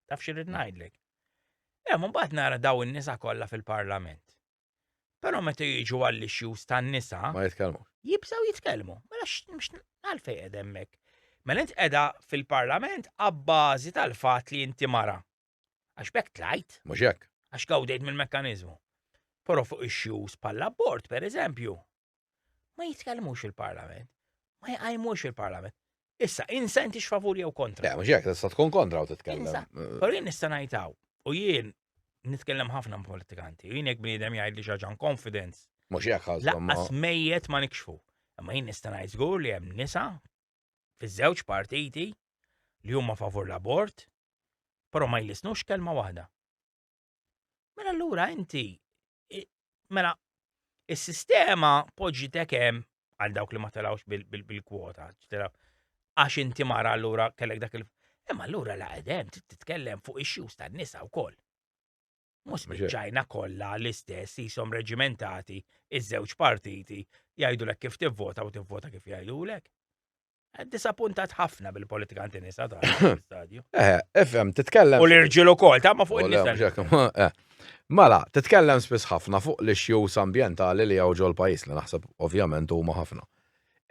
Taf x'irrid ngħidlek. Imma mbagħad nara daw in-nisa kollha fil-Parlament. Però meta jiġu għall-issues tan-nisa ma jitkellmu. Jibżgħu jitkellmu. Mela mhux għalfejn qed hemmhekk. Mela int qiegħda fil-Parlament abbażi tal-fatt li inti mara. Għax bekk tlajt. Mhux hekk. Għax gawdejt mill-mekkaniżmu. Però fuq issues bħall-abort, per eżempju, ma jitkellmux il-Parlament, ma jqajmux il-Parlament. Issa, insenti x'favur jew kontra. Le, mhux hekk tista' tkun kontra u titkellem. Però jien nista' ngħidhaw, u jien nitkellem ħafna politikanti, u jien jekk bniedem jgħid li xi ħaġa confidence, Mhux hekk ħażhom. laqqas mejjed ma nikxfu. Imma jien nista' ngħid żgur li hemm nisa fiż-żewġ partiti li huma favur l-abort, però ma jlisnux kelma waħda. Mela allura inti mela is-sistema poġġitek hemm għal dawk li ma telawx bil-kwota, għax inti mara allura kellek dak imma allura la qedem titkellem fuq issues tan-nisa wkoll. Mhux biċċajna kollha l-istess jisom reġimentati iż-żewġ partiti jgħidulek kif tivvota u tivvota kif jgħidulek. Disappuntat ħafna bil-politikanti nisa tal-stadju. FM, titkellem. U l-irġiel ukoll, ta' ma fuq in-nisa. Mela, titkellem spiss ħafna fuq l-issues ambjentali li hawn ġol pajjiż li naħseb ovvjament huma ħafna.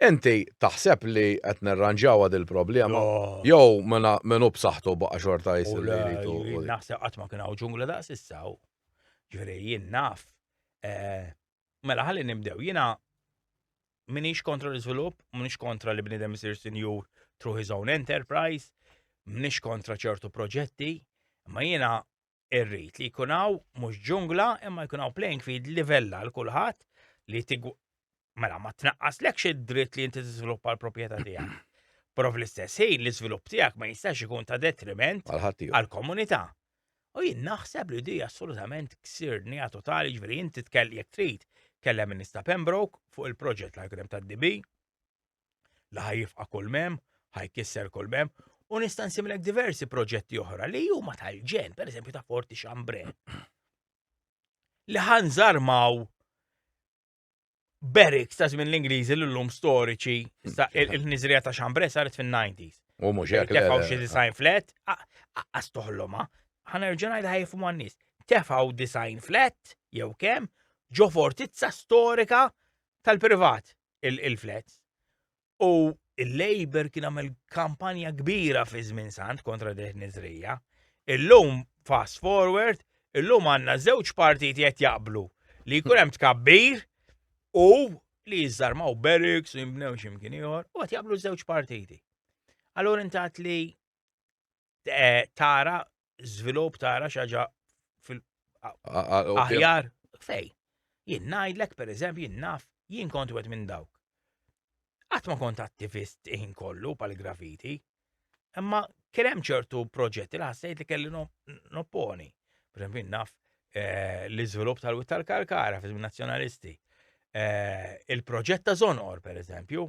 Inti taħseb li qed nirranġawha dil-problema jew minnu b'saħħtu baqa' xorta jsir li jridu. Naħseb qatt ma kien hawn ġungla daqs issa. Ġifieri jien naf. Mela ħalli nibdew. Jiena minix kontra l-iżvilupp, minix kontra li bniedem isir sinjur through his own enterprise, minix kontra ċertu proġetti, imma jiena irrid li jkun hawn mhux ġungla imma jkun hawn playing field livella l kulħadd li mela ma tnaqqaslekx id-dritt li inti tiżviluppa l-proprjetà tiegħek. Però fl-istess ħin l-iżvilupp tiegħek ma jistax ikun ta' detriment għall-komunità. U jien naħseb li di assolutament ksirnija totali, ġifieri inti jekk trid kellem Minista Pembroke fuq il-proġett li jkun tad-DB li ħajjifqa' kull mem, ħajkisser kull mem, u nista' nsimlek diversi proġetti oħra li huma tal-ġen, pereżempju ta' Forti Xambre. Li ħanżarmaw barracks ta' żmien l-Ingliżi l-lum storiċi, il-niżrija ta' Xambre saret fin-90s. U mhux hekk. Tefgħu xi design flat, qas toħlomha, ħanerġa' ngħidha ħajfu man-nies. Tefgħu design flat jew kemm ġo fortizza storika tal-privat il-flats. U il-Labor kien għamel kampanja kbira fi żmien sant kontra din niżrija. Illum fast forward, illum għandna żewġ partiti qed jaqblu li jkun hemm tkabbir u li jiżarmaw barracks u jimbnew x'imkien ieħor u qed jaqblu żewġ partiti. Allura intat li tara żvilupp tara xi ħaġa aħjar fej. Jien ngħidlek pereżempju jien naf jien kont wieħed minn dawk. Qatt ma kont attivist ħin kollu pal-graffiti, imma kien hemm ċertu proġetti li ħassejt li kelli nopponi. Pereżempju naf l-iżvilupp tal-witt tal-Karkara fiż-nazzjonalisti. Il-proġett ta' Zonqor pereżempju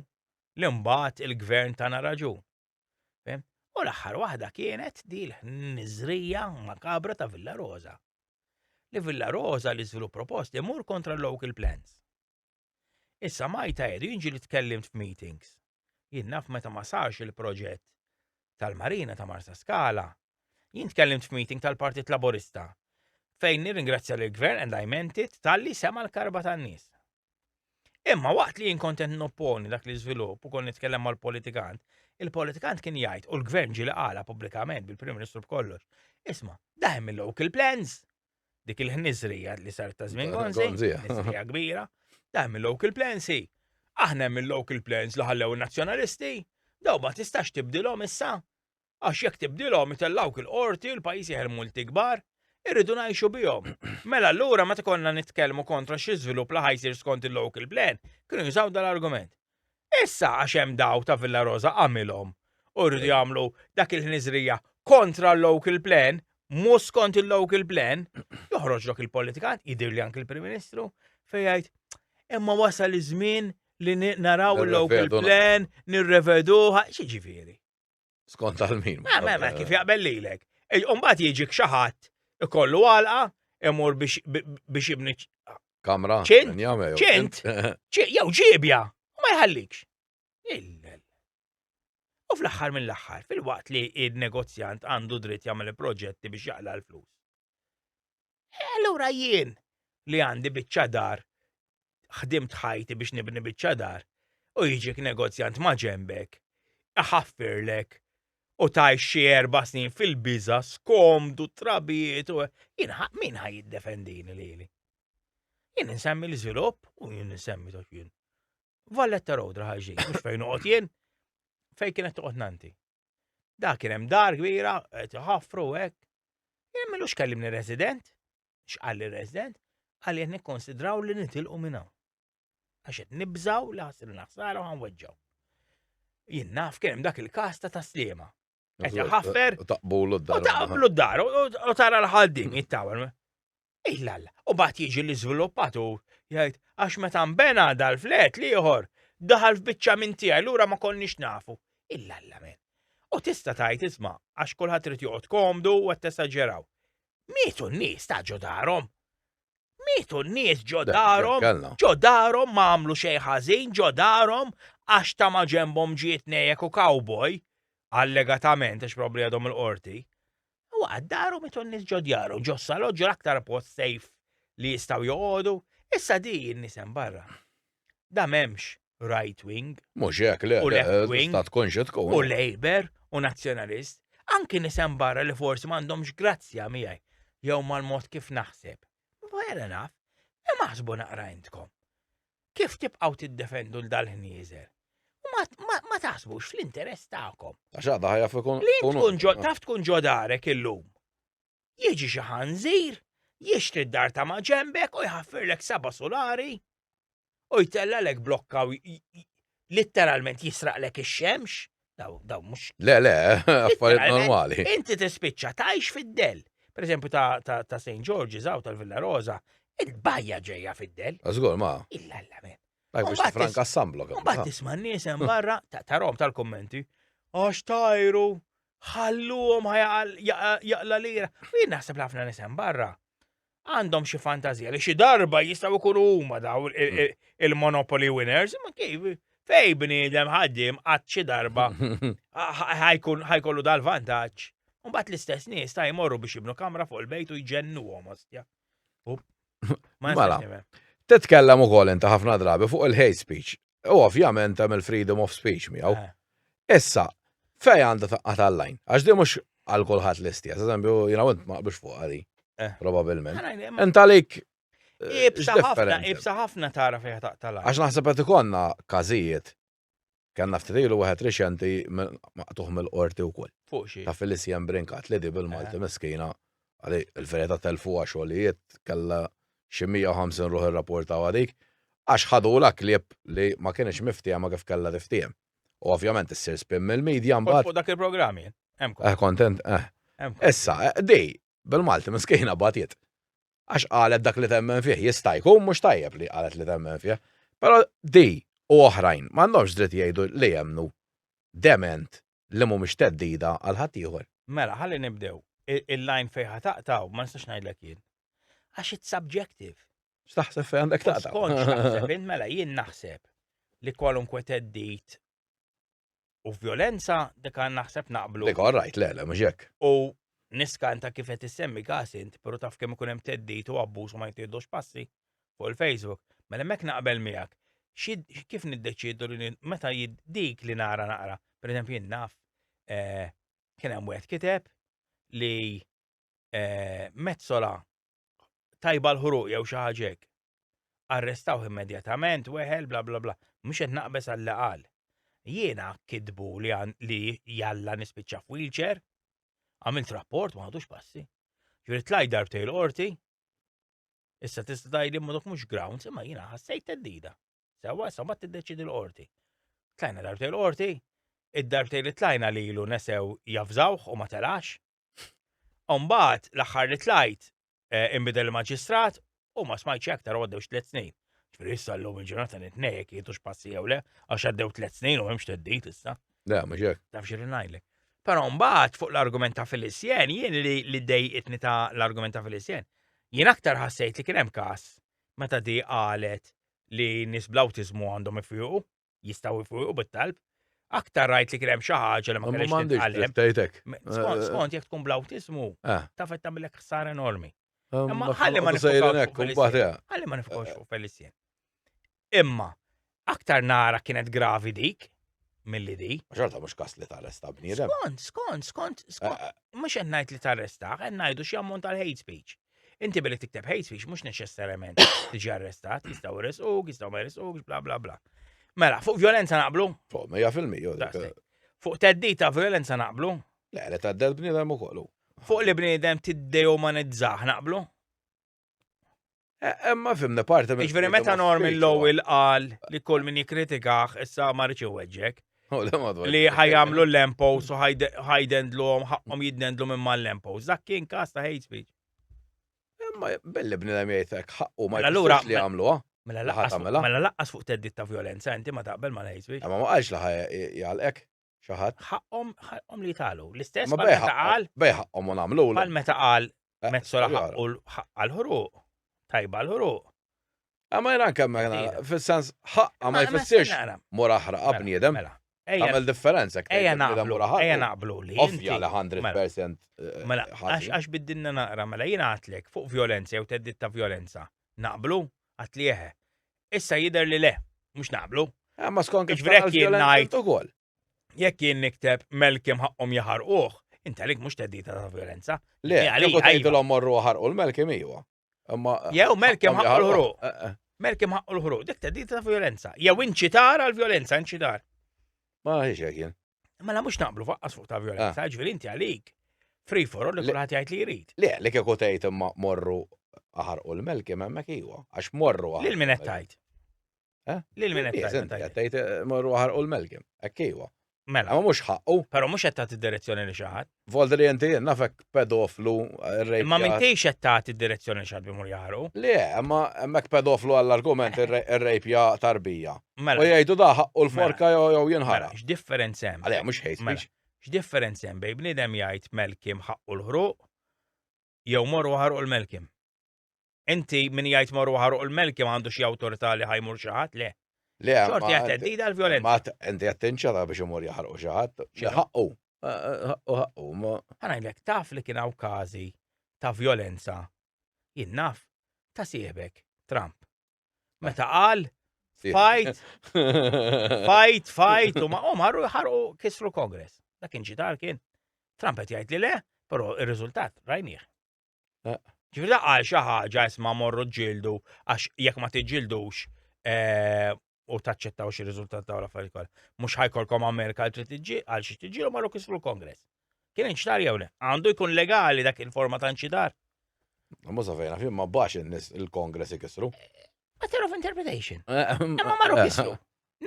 li mbagħad il-gvern tagħna raġun. U l-aħħar waħda kienet di l-niżrija makabra ta' Villa Rosa. Li Villa Rosa li żvilupp proposti imur kontra local plans. Issa Majta jinġi li tkellimt f'meetings. Jien naf meta ma sarx il-proġett tal-Marina ta' Marsa Scala, jien tkellimt f'meeting tal-Partit Laburista fejn nirringrazzja lill-Gvern and I meant it talli sema l-karba tan-nies. Imma waqt li jien kontent nopponi dak li żvilupp u kont nitkellem mal-politikant, il-politikant kien jgħid u l-Gvern ġie li qala pubblikament bil-Prim Ministru b'kollox. Isma' dahem il-local plans. Dik il-ħniżrija li sar ta' żmien Gonzi, ħniżrija kbira, dahem il-local plans hi. Aħna hemm il-local plans li ħallew in-nazzjonalisti, daw ma tistax tibdilhom issa. Għax jekk tibdilhom itellawk il-qorti u l-pajjiż jeħelmu l-tikbar, irridu ngħixu bihom. Mela allura meta konna nitkellmu kontra xi żvilupp li ħajsir skont il-local plan, kienu jużaw dal-argument. Issa għax hemm daw ta' Villa Rosa għamilhom u rridu jagħmlu dak il-ħniżrija kontra l-local plan, mhux skont il-local plan, joħroġ dak il-politikant, jidir li anke il-Prim Ministru, fejn jgħid imma wasal iż-żmien li naraw il-local plan, nirreveduha, xi ġifieri. Skont għal-min. Ma kif jaqbel lilek. Imbagħad jiġik xi ħadd ikollu għalqa imur biex jibni kamra. ċint, jew ġiebja, u ma jħallikx. U fl-aħħar mill-aħħar, fil-waqt li il-negozjant għandu dritt jagħmel proġetti biex jaqla l-flus. Allura jien li għandi biċċa dar, ħdimt ħajti biex nibni biċċa dar, u jiġik negozjant ma' ġembek, aħaffirlek, u tajx xi 4 snin fil-biża, skomdu, trabijiet, u jien min ħaj jiddefendini lili. Jien nsemmi l-iżvilupp u jien nsemmi tox jien. Valletta Road raħġi, mhux fejn noqgħod jien, fejn kienet toqgħod nanti. Da kien hemm dar kbira, qed iħaffru hekk. Jien millux kellimni resident, x'qal resident, qal qed nikkonsidraw li nitilqu minn hawn. Għax qed nibżaw li ħassir naħsara u ħanweġġaw. Jien naf kien hemm dak il-każ ta' taslima. Qed iħaffer U taqbulu u d-dar. taqblu d-dar u tara l-ħaddin jittawal. Illalla, u bat jiġi l-iżviluppatu jgħid għax meta nbena dal-flet liħor daħal f'biċċa minn tiegħi lura ma konniex nafu. Illalla men. U tista' tgħid isma' għax kulħadd irid joqgħod komdu u qed tesaġeraw. Mietu n-nies ta' ġo darhom. Mietu n-nies ġo darhom ma għamlu xejn ħażin ġo darhom għax ta' ma ġembhom ġiet nejek u cowboy allegatament għax probabli għadhom il-qorti. U għaddaru mitu n-nis ġo djaru, ġo salo ġo aktar post safe li jistaw joqodu, issa di n-nisem barra. Da memx right wing, Mux jek li, U left wing, ta' tkunx tkun. u Labour, u nazjonalist, anki nisem barra li forsi mandomx grazzja miegħi, jew mal-mod kif naħseb. Fair enough, maħsbu naqra intkom. Kif tibqaw tiddefendu l-dal-ħnieżer? Ma taħsbux fl-interess tagħkom. Għaxħadda ħajja fikun. Li taf tkun ġo darek illum. Jiġi xi ħanżir, jixtri d-dar ta' ma' ġembek u jħaffirlek saba' solari u jtellalek blokka u literalment jisraqlek ix-xemx. Daw mhux. Le, affarijiet normali. Inti tispiċċa tgħix fid-del. Pereżempju ta' St. George's aw tal-Villa Rosa, il-bajja ġejja fid-del. Żgur ma. Illa men. Għaj biex Frank Assamblo. Mbagħad tisma' n-nies hemm barra tarhom tal-kummenti. Għax tajru, ħalluhom jaqla lira. Jien naħseb ħafna nies hemm barra. Għandhom xi fantazija li xi darba jistgħu jkunu huma daw il-Monopoly winners, imma kif fej bniedem ħaddiem qatt xi darba ħajkollu dal-vantaġġ. Mbagħad l-istess nies ta' jmorru biex jibnu kamra fuq il-bejt u jġennuhom ostja. Mela. Titkellem ukoll inta ħafna drabi fuq il-hate speech. U ovvjament hemm il-freedom of speech miegħu. Issa, fej għandha taqqa tal-lajn. Għax di mhux għal kulħadd l-istess. Eżempju, jiena int ma qbilx fuq għadi. Probabilment. Int għalik. Ibsa ħafna tara fejn taqqa tal-lajn. Għax naħseb qed ikonna każijiet. Kellna ftitilu wieħed riċenti maqtuħ mill-qorti wkoll. Fuq xi. Ta' Felicien Brinkat li di bil-Malti miskina għadi il-verita telfuha xogħlijiet kellha xi 150 ruħ irrapportaw għadik għax ħadula klieb li ma kienx miftija ma kif kellha tiftiem. U ovvjament issir spin mill-medja mbagħad. Fuq dak il-programmi. Kontent, Issa, di bil-Malti miskina batiet. Għax qalet dak li temmen fih jista' jkun mhux tajjeb li qalet li temmen fih. Però di u oħrajn m'għandhomx dritt jgħidu li jemnu dement li mhumiex teddida għal ħadd ieħor. Mela, ħalli nibdew. Il-line fejn ħataqtaw ma nistax ngħidlek jien. Għax it's subjective. X'taħseb fejn għandek taqta'? Skont x'taħseb int mela jien naħseb li kwalunkwe teddit u violenza dik għan naħseb naqblu. Dik orrajt, le, mhux hekk. U niskanta kif qed issemmi każ int, però taf kemm ikun hemm teddit u abbuż u ma jtieħdux passi fuq il-Facebook. Mela hemmhekk naqbel miegħek. Kif niddeċiedu li meta dik li nara naqra. Pereżempju jien naf kien hemm wieħed kiteb li mezzola tajba l-ħuruq jew xi ħaġa hekk. Arrestaw immedjatament weħel bla bla bla. Mhux qed naqbes għall qal. Jiena kidbu li jalla nispiċċa f'wheelchair, għamilt rapport ma ħadux passi. Ġifieri tlaj darbtej l-qorti, issa tista' tgħidli m'dok mhux grounds, imma jiena ħassejt teddida. Sewwa issa mbagħad tiddeċidi l-qorti. Tlajna darbtej l-qorti, id-darbtej li tlajna lilu nesew jafżawh u ma telax. Mbagħad l-aħħar li tlajt inbidel il-maġistrat u ma smajtx aktar għaddewx 3 snin. Ġifieri issa llum il-ġurnata nitnejjek jgħidux passi jew le għax għaddew 3 snin u m'hemmx teddit issa. Le, mhux hekk. Taf xi ngħidlek. Però mbagħad fuq l-argument ta' Felicien, jien li dejqitni ta' l-argument ta' Felicien, jien aktar ħassejt li kien hemm każ meta di qalet li nies bl-awtiżmu għandhom ifjuqu, jistgħu jfjuqu bit-talb, aktar rajt li kien hemm xi ħaġa li ma kellix titgħallem. Skont jekk tkun bl-awtiżmu, taf qed tagħmilek ħsara enormi. Imma ħalli ma nifhmux fuq Felicien. Imma aktar nara kienet gravi dik milli di. Xorta mhux każ li tarresta bniedem. Skont. Mhux qed ngħid li tarresta, qed ngħidu xi ammont tal-hate speech. Inti billi tikteb hate speech mhux neċessarjament tiġi arrestat, jistgħu jresquk, jistgħu ma jresqux, bla bla bla. Mela, fuq violenza naqblu? Fuq 100%. Daqsek. Fuq teddita violenza naqblu? Le, li tadded bniedem ukoll. Fuq li bniedem tiddeumanizzah naqblu? Emma fimna parti minn. Iġveri meta Norman Lowell qal li kull min jikritikah issa ma rridx iweġġek. Li ħajamlu l-lempos u ħajdendlhom ħaqhom jiddendlu minn mal-lempos. Dak kien każ ta' hate speech. Emma belli bniedem jgħidlek ħaqqu ma Mela allura- jfissirx li jagħmluha. Mela tagħmilha? laqqas fuq teddit ta' violenza, inti ma taqbel ma hate speech. Emma ma qalx li jgħalqek xi ħadd. Ħaqhom li jtalu. L-istess Ma bħal meta qal, bej ħaqqhom u nagħmlu. bħal meta qal mezzola jara. ħaqqa l-ħuruq. Tajba l-ħuruq. Emma jran kemm Tira. fis-sens ħaqqa ma jfissirx mor aħraq bniedem. Mela. Ejja Tagħmel differenza ejja bniedem mor aħraq. naqblu li. Ovvja inti- li 100% Mela, ħażin. għax biddinna naqra, mela jina għatlek fuq violenza jew teddit ta' violenza. Naqblu? Għatli eħe. Issa jider li le, mux naqblu. Emma skont kif Iġvrek tagħmel jien violenza ngħid. int ukoll. Jekk jien nikteb Malcolm ħaqhom jaħarquh, inti għalik mux teddita ta' violenza. Le, għalik, kieku ajva. tgħidilhom morru ħarqu l-Melkem iwa. Imma Jew Malcolm ħaqhom ħaqqu l-ħuruq. jaħarquh. Malcolm ħaqqu l-ħuruq, dik teddita ta' violenza. Jew inċitar għal-violenza, inċitar. Ma ħiex hekk jien. Mela mux naqblu faqqas fuq ta' violenza, ġviri inti għalik. Free for all li Le- kulħadd jgħid li jrid. Le, li kieku tgħid imma morru ħarqu l-Melkem hemmhekk iwa. Għax morru ħarqu Lil min qed tgħid. Eh? Lil min qed Qed tgħid. tgħid morru ħarqu l-Melkem. Hekk iwa. Mela, Imma mhux ħaqqu. però mhux qed tagħti direzzjoni li xi ħadd. Voldri inti jien nafek pedoflu rejp. Imma m'intix qed tagħti direzzjoni li xi ħadd bimur jaħru. Le, imma hemmhekk pedoflu għall-argument ir-rejpja tarbija. U Mela, jgħidu da ħaqqu l-forka jew jinħara. mela, x'differenza hemm? Għalija mhux hate Mela, speech. x'differenza hemm bejn bniedem jgħid Malcolm ħaqqu l-ħruq jew morru ħarqu l-Malcolm. Inti min jgħid morru ħarqu l-Malcolm għandu xi awtorità li ħajmur xi ħadd, le. Le, Xorti qed teddida l-violenza. ma inti qed tinċada biex imur jaħarqu xi ħadd. X'inhu? Ħaqqu. Ħaqqu, ma Ħanajlek taf li kien hawn każi ta' violenza. Jien naf ta' siebek Trump. Meta qal fight, fight, u marru ħarqu kisru Kongress. Dak kien ġidar kien. Trump qed jgħid li le, però ir-riżultat rajnieh. Eh. Ġifieri da qal xi ħaġa isma' morru ġildu għax jekk ma tiġġildux u taċċettaw xi riżultat ta' l-affarijiet kollha. Mhux ħajkolkom Amerika li trid tiġġi għal xi tiġġielu marru kisru Kongress. Kien inċtar jew le? Għandu jkun legali dak il-forma ta' inċidar? Musa fejna fim ma bax il-kongress ikisru. Matter of interpretation. Imma Imma marru kisru.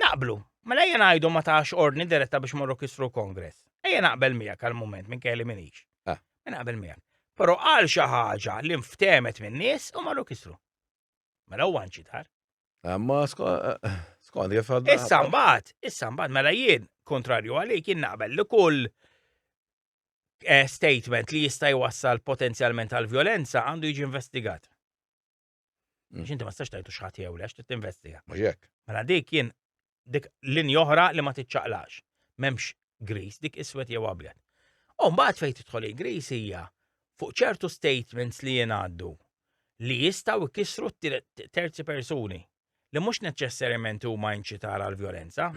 Naqblu. Mela ejja ngħidu ma tax ordni diretta biex morru kisru Kongress. Ejja naqbel miegħek għal-mument minn kelli minix. Naqbel miegħek. Però għal xi ħaġa li nftemet minn nies u marru kisru. Mela huwa nċidar. Imma skont kif Issa mbagħad mela jien kontrarju għalik jien naqbel li kull statement li jista' jwassal potenzjalment għal violenza għandu jiġi investigat. Biex inti ma stax tajtu xħat jew lex tinvestiga. Mhux hekk. Mela dik jien dik linja oħra li ma tiċċaqlax. M'hemmx gris, dik iswed jew abjad. U mbagħad fejn tidħol gris hija fuq ċertu statements li jingħaddu li jistgħu jkissru terzi persuni li mhux neċessarjament huma inċitar għal violenza.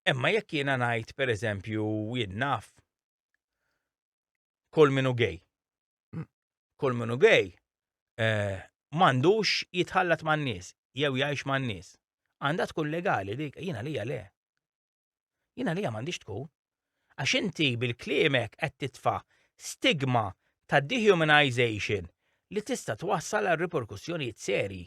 Imma jekk jiena ngħid pereżempju jien naf kull minnu gay. Kull minnu gay m'għandux jitħallat man-nies jew jgħix man-nies. Għandha tkun legali dik, jiena lija le. Jiena lija m'għandix tkun. Għax inti bil-kliemek qed titfa' stigma ta' dehumanization li tista' twassal għal riperkussjonijiet serji.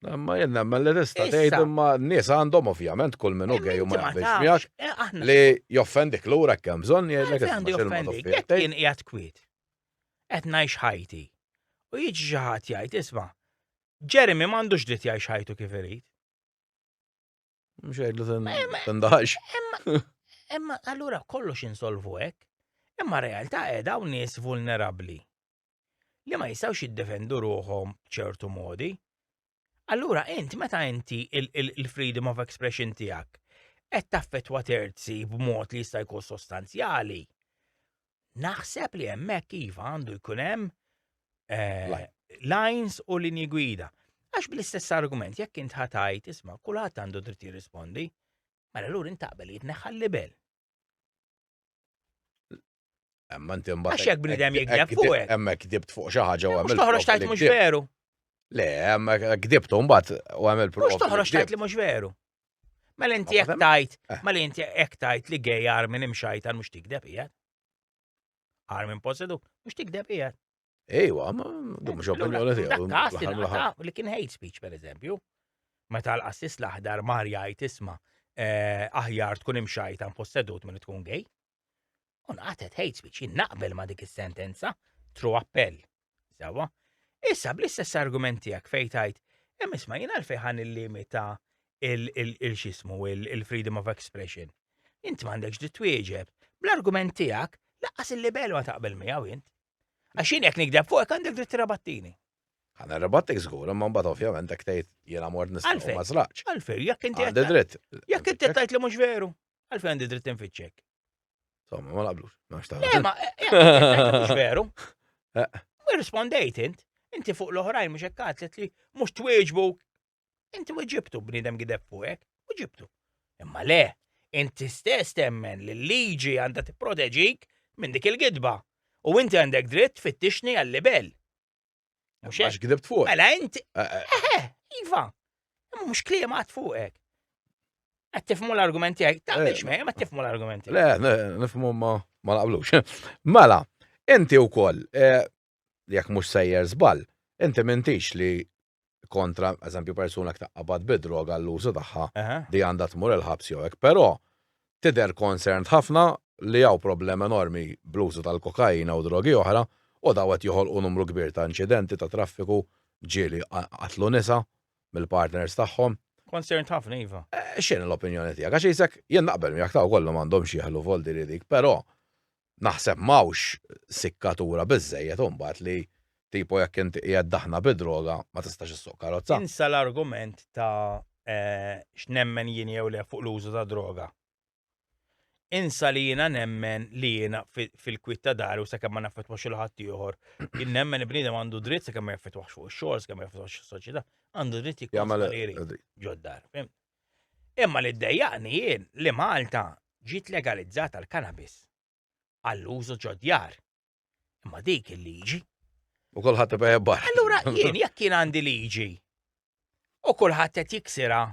Imma jien nemmen li tista' Issa. tgħid imma n-nies għandhom ovvjament kull minnu gej u ma Inti jaqbilx tafx, miegħek aħna li joffendik lura kemm bżonn jgħidlek Għalfejn għandu joffendik, jekk jien qiegħed kwiet. Qed ngħix ħajti. U jiġi xi ħadd jgħid isma' Jeremy m'għandux dritt jgħix ħajtu kif irid. Mhux jgħidlu tindaħx. Imma allura kollox insolvu hekk. Imma realtà qiegħda hawn nies vulnerabbli li ma jistgħux jiddefendu ruhom b'ċertu modi. Allura meta inti il-freedom of expression tiegħek qed taffettwa terzi b'mod li jista' jkun sostanzjali. Naħseb li hemmhekk iva għandu jkun hemm lines u linji gwida. Għax bl-istess argument jekk int ħatajt isma' kulħadd għandu dritt jirrispondi, mela allura intaqbel jitneħħal libel. Imma inti mbagħad Għax hekk bniedem jikdeb fuq hekk. Hemmhekk kdibt fuq xi ħaġa u Mhux għamilt toħroġ tajt mhux veru. Le, hemmhekk kdibtu mbagħad u għamilt Mhux toħroġ tajt li mhux veru. Mela inti hekk tajt li gej Armin imxajtan mhux tikdeb qiegħed. Armin Posedu mhux tikdeb qiegħed. Ejwa, ma mhux opinjoni tiegħu. Li kien hate speech pereżempju. Meta l-assist l-aħdar Marja jgħid isma' aħjar tkun imxajtan possedut minn tkun gej. U naqatet hate speech naqbel ma' dik is-sentenza tru appell. Sewa. Issa bl-istess argument tiegħek fejn tajt hemm isma' jien għalfejn ħan illimita il-xismu il-freedom of expression. Inti m'għandekx li twieġeb. Bl-argument tiegħek laqqas il-libel ma taqbel miegħu int. Għax jien jekk nikdeb fuqek għandek dritt tirabattini. Ħana rabattek żgur, imma mbagħad ovvjament hekk tgħid jiena mort nistgħu ma sraċ. Għalfejn jekk inti Għandi dritt. jekk inti tajt li mhux veru, għalfejn għandi dritt infittxek. Insomma, ma naqblux. Le ma jekk inti tajt li mhux veru. Irrispondejt int. Inti fuq l-oħrajn mhux hekk għatlet li mhux twieġbu. Inti weġibtu bniedem gideb fuqek, weġibtu. Imma le, inti stess temmen li l-liġi għandha tipproteġik minn dik il-gidba. U inti għandek dritt fittixni għall-libel. Għax gdibt fuq. Mela inti. Iva. Imma mhux kliem għad fuqek. Qed tifhmu l-argumenti għek. Taqbilx mej, ma tifhmu l-argumenti. Le, nifhmu ma naqblux. Mela, inti wkoll jekk mhux sejjer żball, inti m'intix li kontra, eżempju, persuna taqbad bid-droga l-użu tagħha di għandha tmur il-ħabs jew hekk, però tidher concerned ħafna li hawn problema enormi bl-użu tal-kokaina u drogi oħra u dawet joħolqu numru kbir ta' inċidenti ta' traffiku ġieli qatlu nisa mill-partners tagħhom. Concerned ħafna iva. X'inhi l-opinjoni tiegħek? Għax jisek jien naqbel miegħek taw kollu m'għandhomx jieħlu voldi li dik, però naħseb m'hawnx sikkatura biżejjed imbagħad li tipo jekk inti qiegħed daħna bid-droga ma tistax issuq karozza. Insa l-argument ta' x'nemmen jien jew le fuq l-użu ta' droga. Insa li jiena nemmen li jiena fil-kwitt ta' daru sakemm ma naffettwax il-ħadd ieħor. Jien nemmen bniedem għandu dritt sakemm ma jaffettwax fuq ix-xogħol, sakemm ma jaffettwax is-soċjetà, għandu dritt jikkonsma ġoddar. Imma li ddejjaqni jien li Malta ġiet legalizzata l-cannabis għall-użu ġodjar. Imma dik il-liġi. U kulħadd ibejja barra. Allura jien jekk jien għandi liġi u kulħadd qed jiksirha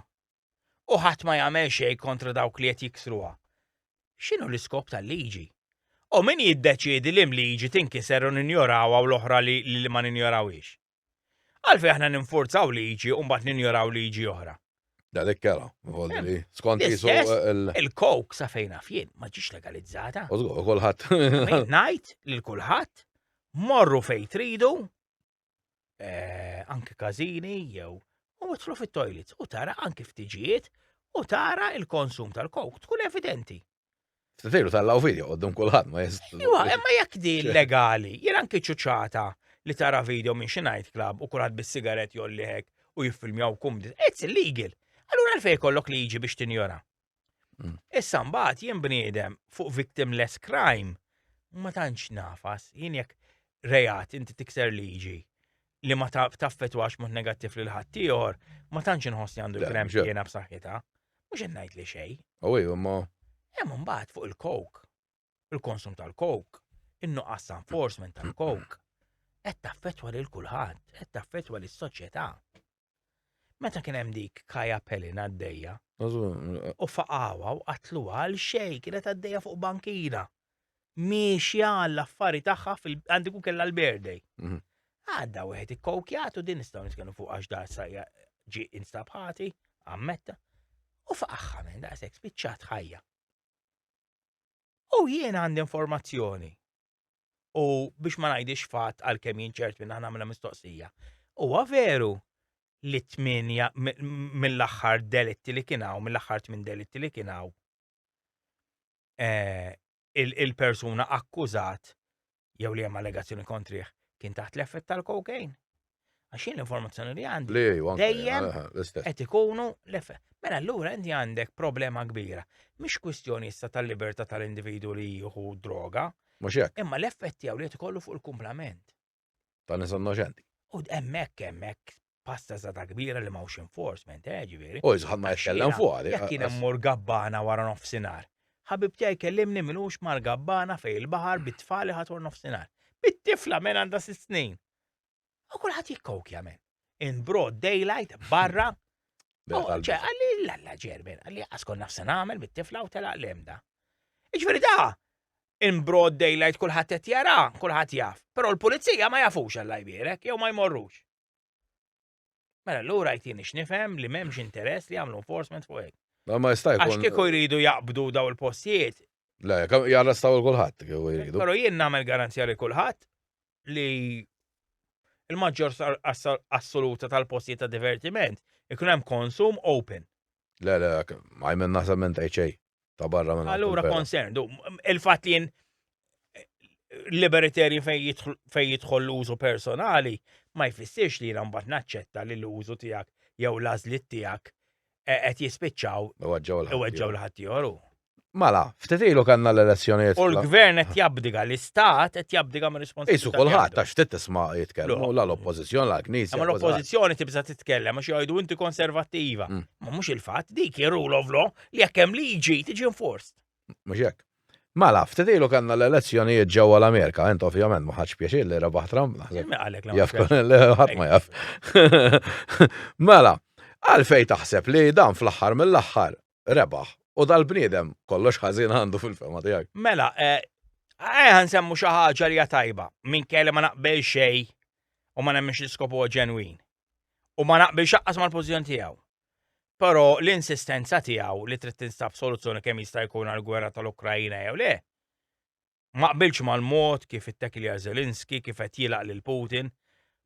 u ħadd ma jagħmel xejn kontra dawk li qed jiksruha. X'inhu l-iskop tal-liġi? U min jiddeċiedi li liġi tinkiser u ninjorawha u l-oħra li ma ninjorawhiex. Għalfejn aħna ninfurzaw liġi u mbagħad ninjoraw liġi oħra. Da dik kera, li skont jisu il-coke sa fejn naf jien ma ġiex legalizzata. U żgur kulħadd. Ngħid lil kulħadd morru fejn tridu anke każini jew u idħlu fit-toilets u tara anke ftiġijiet u tara il-konsum tal-coke tkun evidenti. Tejlu tal-law video qoddum kulħadd ma jist. Iwa, imma jekk di legali, jien anke ċuċata li tara video minn xi night club u kulħadd bis-sigaret jolli hekk u jiffilmjaw kumdi. It's illegal. Allura għalfejn kollok liġi biex tinjora. Issa mbagħad jien bniedem fuq victimless crime ma tantx nafas jien jekk rejat inti tikser liġi li ma taffetwax mod negattiv lil ħadd ieħor ma tantx inħossni għandu krem jiena b'saħħitha. Mhux qed ngħid li xejn. Imma Hemm mbagħad fuq il-coke, il-konsum tal-coke, in-nuqqas enforcement tal-coke, qed taffettwa lil kulħadd, qed taffettwa lis-soċjetà. Meta kien hemm dik Kaja Pelin għaddejja, u faqgħuha u qatluha għal xejn kienet għaddejja fuq bankina. Miexja l-affari tagħha għandi kun kellha l-birthday. Għadda wieħed ikkowkjat u din nistgħu nitkellmu fuq għax dar sajja ġie instabħati, ammetta, u faqaħħa minn daqshekk spiċċat ħajja. U jien għandi informazzjoni. U biex ma ngħidix fatt għalkemm jien ċert minn nagħmilha mistoqsija. Huwa veru li 8 mill-aħħar delitti li kien hawn, mill-aħħar 8 delitti li kien hawn il-persuna akkużat jew li hemm allegazzjoni kontrih kien taħt l-effett tal-cocaine. Għax jien l-informazzjoni li għandi dejjem qed ikunu l-effett. Mela allura inti għandek problema kbira. Mhix kwistjoni issa tal-libertà tal-individu li jieħu droga. Mhux hekk. Imma l-effett tiegħu li qed ikollu fuq il-kumplament. Ta' nies innoċenti. U hemmhekk pasta żada kbira li m'hawnx enforcement, ġifieri. U ħadd ma jitkellem fuq għadi. Jekk kien hemm mur gabbana wara nofsinhar. ħabib tiegħi kellimni minux mal-gabbana fej il-baħar bit-tfali ħatur nofsinhar. Bit-tifla minn għandha 6 snin. U kulħadd jikkokja men. In broad daylight barra. Għalli l-alla ġerben, għalli għaskon nafsa nagħmel bit-tifla u telaq l-emda. Iġveri da, in broad daylight kulħadd qed jara, kulħadd jaf. Però l-pulizija ma jafux Alla jbierek, jew ma jmorrux. Mela l-ura jtini x'nifhem li m'hemmx interess li jagħmlu enforcement fuq hekk. Ma jista' Għax jkun. kieku jridu jaqbdu daw il-postijiet. Le, jarrestaw kulħadd kieku jridu. Però jien nagħmel garanzja li kulħadd li il-maġġor assoluta tal-postijiet ta' divertiment ikun hemm konsum open. Le, ma jmen naħseb minn tajċej. Ta' barra minn. Allura concern. Il-fatt li jien libertarian fej jidħol l-użu personali ma jfissirx li jiena mbagħad naċċetta li l-użu tiegħek jew l-għażliet tiegħek qed jispiċċaw iweġġaw l-ħadd ieħor. Mala, ftetilu kanna l-elezzjonijiet. U l-gvern qed jabdiga, l-istat qed jabdiga ma' responsabilità. Isu kulħadd għax ftit tisma' jitkellmu la l-oppożizzjoni la l-Knisja. Ma l-oppożizzjoni tibża titkellem għax jgħidu inti konservattiva. Ma mhux il-fatt dik rule of law li jekk hemm liġi tiġi enforced. Mhux hekk. Mala, ftetilu kanna l-elezzjonijiet ġewwa l-Amerika, int ovvjament ma ħadx pjaċir li rebaħ Trump. Jaf ħadd ma jaf. Mela, għalfej taħseb li dan fl-aħħar mill-aħħar rebaħ u dal-bniedem kollox ħażin għandu fil-fema tiegħek. Mela, ħansemmu xi ħaġa li hija tajba minn kelli ma naqbel xejn u ma nemmix l-iskopu ġenwin. U ma naqbel xaqqas mal-pożizzjoni tiegħu. Però l-insistenza tiegħu li trid tinstab soluzzjoni kemm jista' jkun għall-gwerra tal-Ukrajina jew le. Ma qbilx mal-mod kif ittekilja Zelensky kif qed jilaq lil Putin,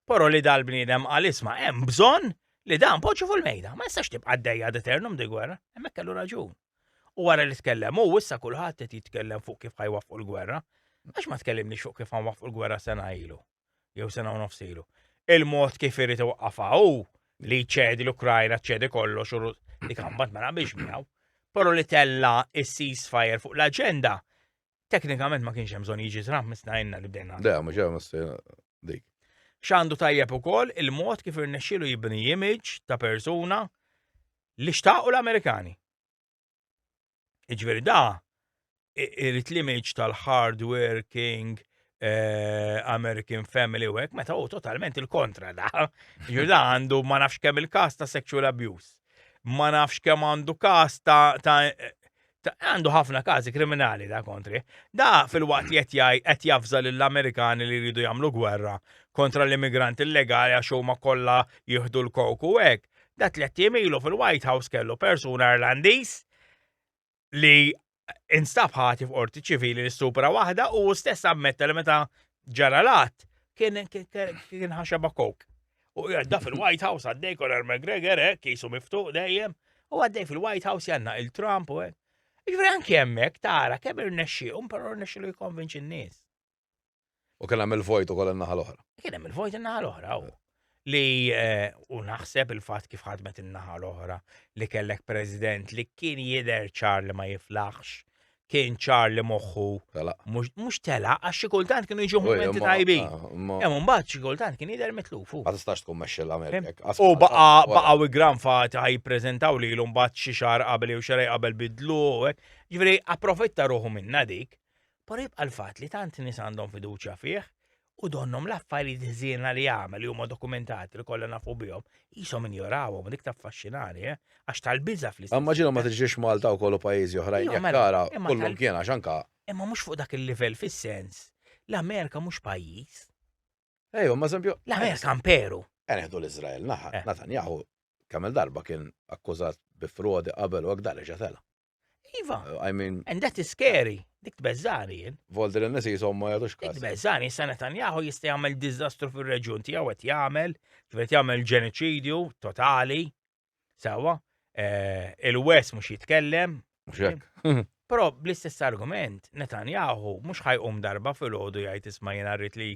però li dal-bniedem qal isma' hemm bżonn li dan poġġu fil-mejda, ma jistax tibqa' għaddejja ad eternum di gwerra, hemmhekk kellu raġun. U wara li tkellem u issa kulħadd qed jitkellem fuq kif ħajwaffqu l-gwerra, għax ma tkellimniex fuq kif ħanwaffqu l-gwerra sena ilu, jew sena u nofs ilu. Il-mod kif irid iwaqqafha hu li ċedi l-Ukrajna ċedi kollox u li kambat ma naqbilx miegħu, però li tella is-ceasefire fuq l-aġenda teknikament ma kienx hemm bżonn jiġi Trump misnajna li bdejna. Le, mhux hemm dik. X'għandu tajjeb ukoll il-mod kif irnexxielu jibni image ta' persuna li xtaqu l-Amerikani. Iġveri da, irrit l-image tal-hard working American family u hekk meta hu totalment il-kontra da. Iġveri da għandu ma nafx kemm il-każ ta' sexual abuse. Ma nafx kemm għandu każ għandu ħafna każi kriminali da kontri. Da fil-waqt qed jafżal l-Amerikani li jridu jagħmlu gwerra kontra l-immigranti illegali għax huma kollha jieħdu l-koku hekk. Da 3 ilu fil-White House kellu persuna Irlandiż li instab ħati f'qorti ċivili li stupra waħda u stess ammetta li meta ġaralat kien ħaxaba kok. U da fil-White House għaddej Conor McGregor kisu miftuq dejjem u għaddej fil-White House janna il-Trump u Iġveri anki hemmhekk tara kemm irnexxihom però irnexxielu jikkonvinċi n-nies. U kien hemm il-vojt ukoll in-naħa l-oħra. Kien hemm il-vojt in-naħa l-oħra li u naħseb il-fatt kif ħadmet in-naħa l-oħra li kellek president li kien jidher ċar li ma jiflaħx, kien ċar li moħħu mhux telaq għax xi kultant kienu jiġu momenti tajbin. Hemm imbagħad xi kultant kien jidher mitlufu. Ma tistax tkun mexxi l-Amerika. U baqgħu il-granfati ħajjippreżentaw lilu mbagħad xi xahar qabel jew xarej qabel bidlu hekk. Ġifieri approfitta ruħu minna dik, però jibqa' l-fatt li tant nies għandhom fiduċja fih u donnom l-affarijiet ħżiena li jagħmel li huma dokumentati li kollha nafu bihom qishom injorawhom dik taffaxxinari għax tal-biża fl-istess. Immaġina ma tiġix Malta u kollu pajjiżi oħrajn jekk tara kullhom kien għax anka. Imma mhux fuq dak il-livell fis-sens. L-Amerika mhux pajjiż. Ejju, ma eżempju. L-Amerika imperu. Neħdu l-Iżrael naħa. Netanyahu kemm darba kien akkużat bi frodi qabel u hekk darġa tela. Iva. I mean. And that is scary. Dik tbeżżani jien. Volder in-nies jisom ma jagħtux każ. Dik tbeżżani issa Netanyahu jista' jagħmel diżastru fir-reġjun tiegħu qed jagħmel, ġifieri jagħmel ġenoċidju totali. Sewwa, il-West mhux jitkellem. Mhux hekk. Però bl-istess argument, Netanyahu mhux ħajqum darba filgħodu jgħid isma' jien rrid li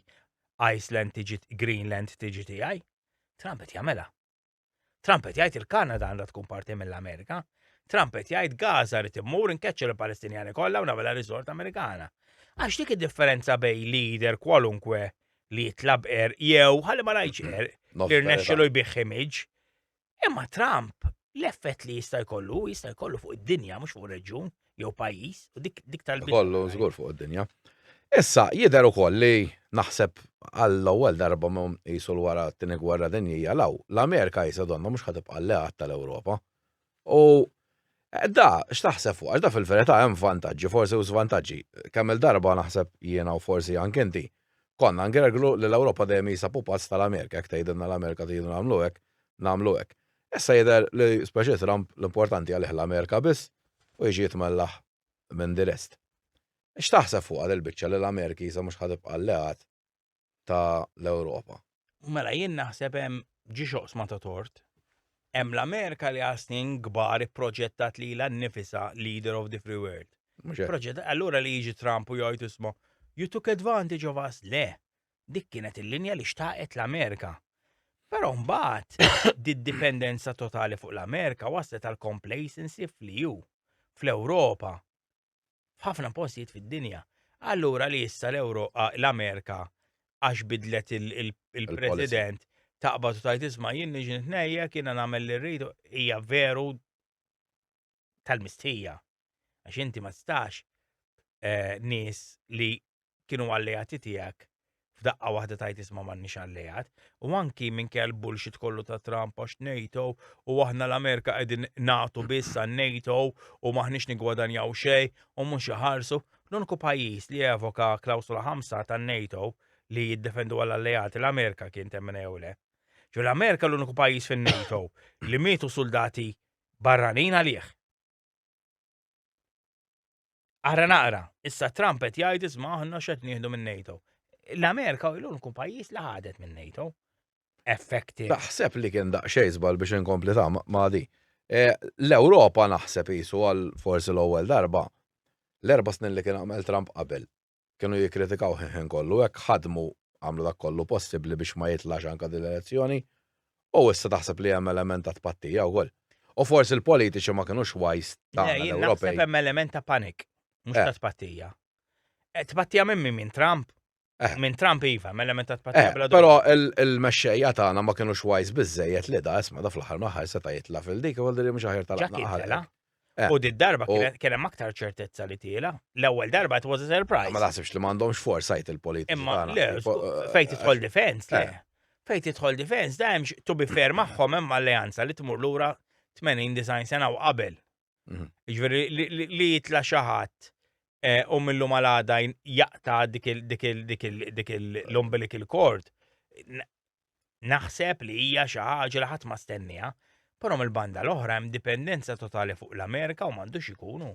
Iceland tiġi Greenland tiġi tiegħi. Trump qed jagħmelha. Trump qed jgħid il-Kanada għandha tkun parti mill-Amerika. Trump qed jgħid Gaza rid immur inkeċċer il-Palestinjani kollha u nagħmilha riżort Amerikana. Għax dik id-differenza bejn lider kwalunkwe li jitlab jew ħalli ma ngħidx li rnexxielu jbieħ image. Imma Trump l-effett li jista' jkollu fuq id-dinja mhux fuq reġjun jew pajjiż u dik tal-bidla. Kollu żgur fuq id-dinja. Issa jidher ukoll li naħseb għall-ewwel darba qisu wara t-tieni gwerra dinjija l-Amerika jisa donna mhux ħatibqa' alleat tal-Ewropa. U da x'taħseb fuq għax da fil-verità hemm vantaġġi forsi u żvantaġġi. Kemm il-darba naħseb jiena u forsi anke inti konna ngerglu li l-Ewropa dejjem jisa pupazz tal-Amerika jekk tgħidilna l-Amerika tridu nagħmlu hekk, nagħmlu hekk. Issa jidher li speċi Trump l-importanti għalih l-Amerika biss u jiġi jitmellaħ minn direst. X'taħseb fuq għal il-biċċa li l-Ameriki jisa mhux ħadibqa' alleat ta' l-Ewropa? Mela jien naħseb hemm ġi xoqsma ta' tort. Hemm l-Amerika li għal snin kbar ipproġettat lilha nnifisha leader of the free world. Mhux hekk. Proġett allura li jiġi Trump u jgħid isma' you took advantage of us. Le, dik kienet il-linja li xtaqet l-Amerika. Però mbagħad d-dipendenza totali fuq l-Amerika waslet għal complacency fl-EU, fl-Ewropa, f'ħafna postijiet fid-dinja. Allura li issa l-Amerika għax bidlet il-President taqbad u tajt isma' jien niġi nitnejjek jiena nagħmel li rridu hija veru tal-mistħija. Għax inti ma tistax nies li kienu alleati tiegħek f'daqqa waħda tajt isma' m'għandniex alleat, u anki minkejja l-bullshit kollu ta' Trump għax NATO u aħna l-Amerika qegħdin nagħtu biss għan-NATO u maħniex nigwadanjaw xejn u mhux iħarsu. L-uniku pajjiż li evoka klawsula 5 tan-NATO li jiddefendu għall-alleati l-Amerika kien temmen ewle. L-Amerika l-uniku pajjiż fin-NATO li mietu soldati barranin għalih. Ara naqra, issa Trump qed jgħid isma' aħna x'qed nieħdu minn NATO. L-Amerika u l-uniku pajjiż li ħadet minn NATO. Effective. Naħseb li kien daqsxejn żball biex inkompli ma' di. L-Ewropa naħseb qisu għal forsi l-ewwel darba l-4 snin li kien għamel Trump qabel kienu jikkritikaw ħin kollu hekk ħadmu għamlu dak kollu possibbli biex ma jitlax anke din l-elezzjoni u issa taħseb li hemm element ta' tpattija wkoll. U forsi l-politiċi ma kinux wajs tagħna l-Ewropej. Naħseb hemm element ta' panik, mhux ta' tpattija. Tpattija minn Trump. Minn Trump iva, element ta' tpattija bla Però il-mexxejja tagħna ma kinux wajs biżejjed li da isma' da fl-aħħar naħar seta' jitla' fil-dik u li mhux aħjar tal-aħħar. U darba kien hemm aktar ċertezza li tiela. L-ewwel darba it was a surprise. Ma naħsibx li m'għandhomx foresight il-politiċi. Imma le, fejn tidħol defense, le. Fejn tidħol defense da hemm to be fair magħhom hemm alleanza li tmur lura 80-90 sena u qabel. Jiġifieri li jitla' xi ħadd u millu malada jaqta' dik l-umbilical cord. Naħseb li hija xi ħaġa li ħadd ma stennija. Però mill-banda l-oħra hemm dipendenza totali fuq l-Amerika u m'għandux ikunu.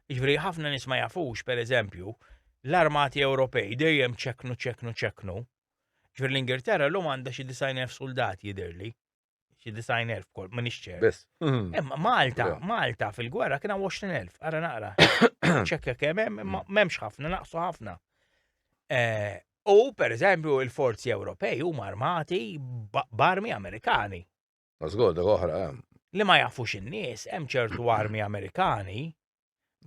Jiġifieri ħafna nies ma jafux pereżempju l-armati Ewropej dejjem ċekknu. Jiġifieri l-Ingilterra llum għandha xi 90,000 soldati jidherli. Xi 90,000 kol, m'inhiex ċert. Biss. Imma Malta fil-gwerra kien hemm 20,000, ara naqra. ċekka kemm hemm m'hemmx ħafna, naqsu ħafna. U pereżempju l-forzi Ewropej huma armati b'armi Amerikani. Żgur dak oħra hemm. Li ma jafux in-nies hemm ċertu armi Amerikani,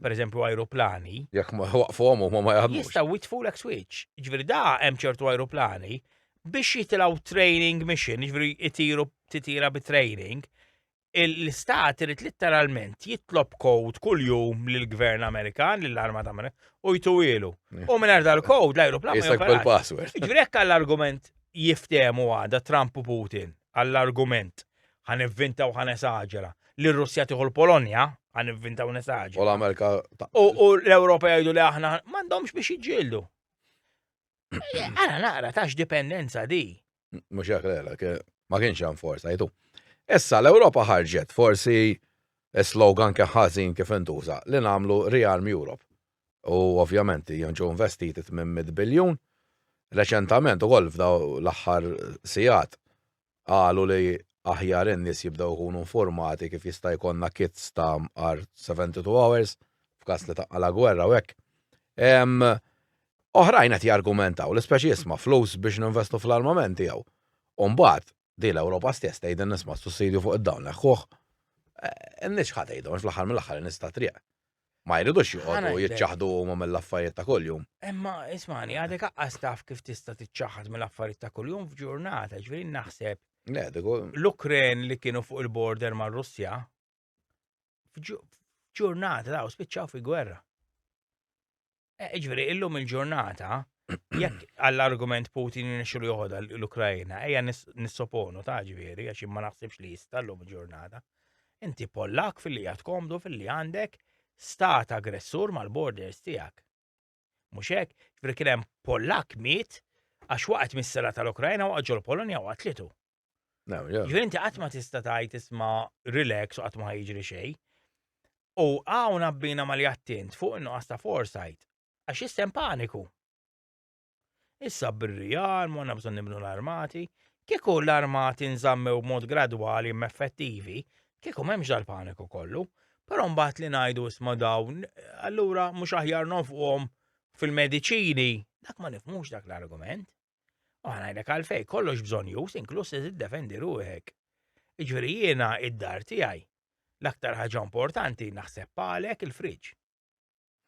pereżempju ajruplani. Jekk ma waqfuhom huma ma jaħdmux. Jistgħu jitfulek switch. Jiġifieri da hemm ċertu ajruplani biex jitilgħu training mission, jiġifieri titira bit-training, l-istat irid literalment jitlob kod kuljum lill-Gvern Amerikan, lill-Armata Amerikan u jtuwielu. U mingħajr dal-kod l-ajruplan ma Jisek bil-password. Jiġifieri hekk għall-argument jiftehmu għada Trump u Putin għall-argument ħanivvintaw ħanesaġera li r-Russja tieħu l-Polonja ħanivvintaw nesaġera. U l-Amerika U l-Ewropa jgħidu li aħna m'għandhomx biex jiġġieldu. Ara naqra tax dipendenza di. Mhux hekk lelek, ma kienx hemm forsa jtu. Issa l-Ewropa ħarġet forsi slogan kien ħażin kif intuża li nagħmlu Rearm Europe. U ovvjament ġew investiti 800 biljun. Reċentament ukoll f'daw l-aħħar sigħat qalu li aħjar in-nies jibdew ikunu informati kif jista' jkollna kits ta' 72 hours f'każ li taqqa la gwerra u hekk. Oħrajn qed jargumentaw l-ispeċi jisma' flus biex ninvestu fl-armamenti jew. U mbagħad di l-Ewropa stess tgħidin nisma' sussidju fuq id-dawn neħħuh. In-nies ħadd tgħidhom fl-aħħar mill-aħħar in-nies ta' triq. Ma jridux joqogħdu jiċċaħdu huma mill-affarijiet ta' kuljum. Imma ismani għadek aqqas taf kif tista' tiċċaħħad mill-affarijiet ta' kuljum f'ġurnata, ġifieri naħseb Le, diku, L-Ukren li kienu fuq il-border ma' Russja, ġurnata daw spiċċaw fi gwerra. Ġveri, illum il-ġurnata, jekk għall-argument Putin nixru joħoda l-Ukrajna, ejja nissoponu ta' ġveri, għax ma naħsibx li jista l-lum il-ġurnata. Inti Pollak fil-li komdu fil-li għandek stat aggressur mal-borders tijak. Muxek, ġveri kienem Pollak miet għax waqt mis-sera tal-Ukrajna waqt ġol Polonja waqt litu. Ġveri inti għatma tista tajt isma relax u għatma ħajġri xej. U għawna bina mal jattint fuq innuqqas ta' foresight. Għax jissem paniku. Issa bir-rijal, monna bżon nibnu l-armati, kieku l-armati nżammew b'mod gradwali effettivi, kieku memx dal-paniku kollu, però mbagħad li ngħidu isma' dawn, allura mhux aħjar nofqhom fil-mediċini, dak ma nifhmux dak l-argument. U ngħidlek għalfejn kollox bżonn jus, inkluż tiddefendi ruħek. Jiġifieri jiena id-dar tiegħi. L-aktar ħaġa importanti naħseb għalek il-friġġ.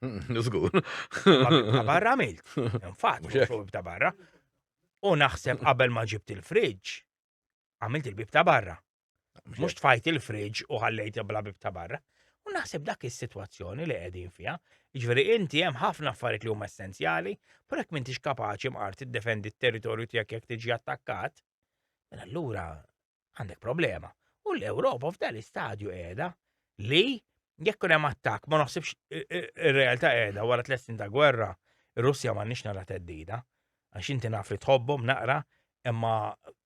Żgur. Ma bibta barra għamilt. Infatti, mhux bibta barra. U naħseb qabel ma ġibt il-friġġ, għamilt il-bib ta' barra. Mhux tfajt il-friġġ u ħallejt bla bib ta' barra. U naħseb dak is-sitwazzjoni li qegħdin fiha. Jiġifieri inti hemm ħafna affarijiet li huma essenzjali, però jekk m'intix kapaċi mqar tiddefendi t-territorju tiegħek jekk tiġi attakkat, allura għandek problema. U l-Ewropa f'dan l-istadju qiegħda li jekk hemm attakk ma naħsibx ir-realtà qiegħda wara 3 snin ta' gwerra, ir-Russja m'għandniex nara teddida, għax inti naf li tħobbhom naqra, imma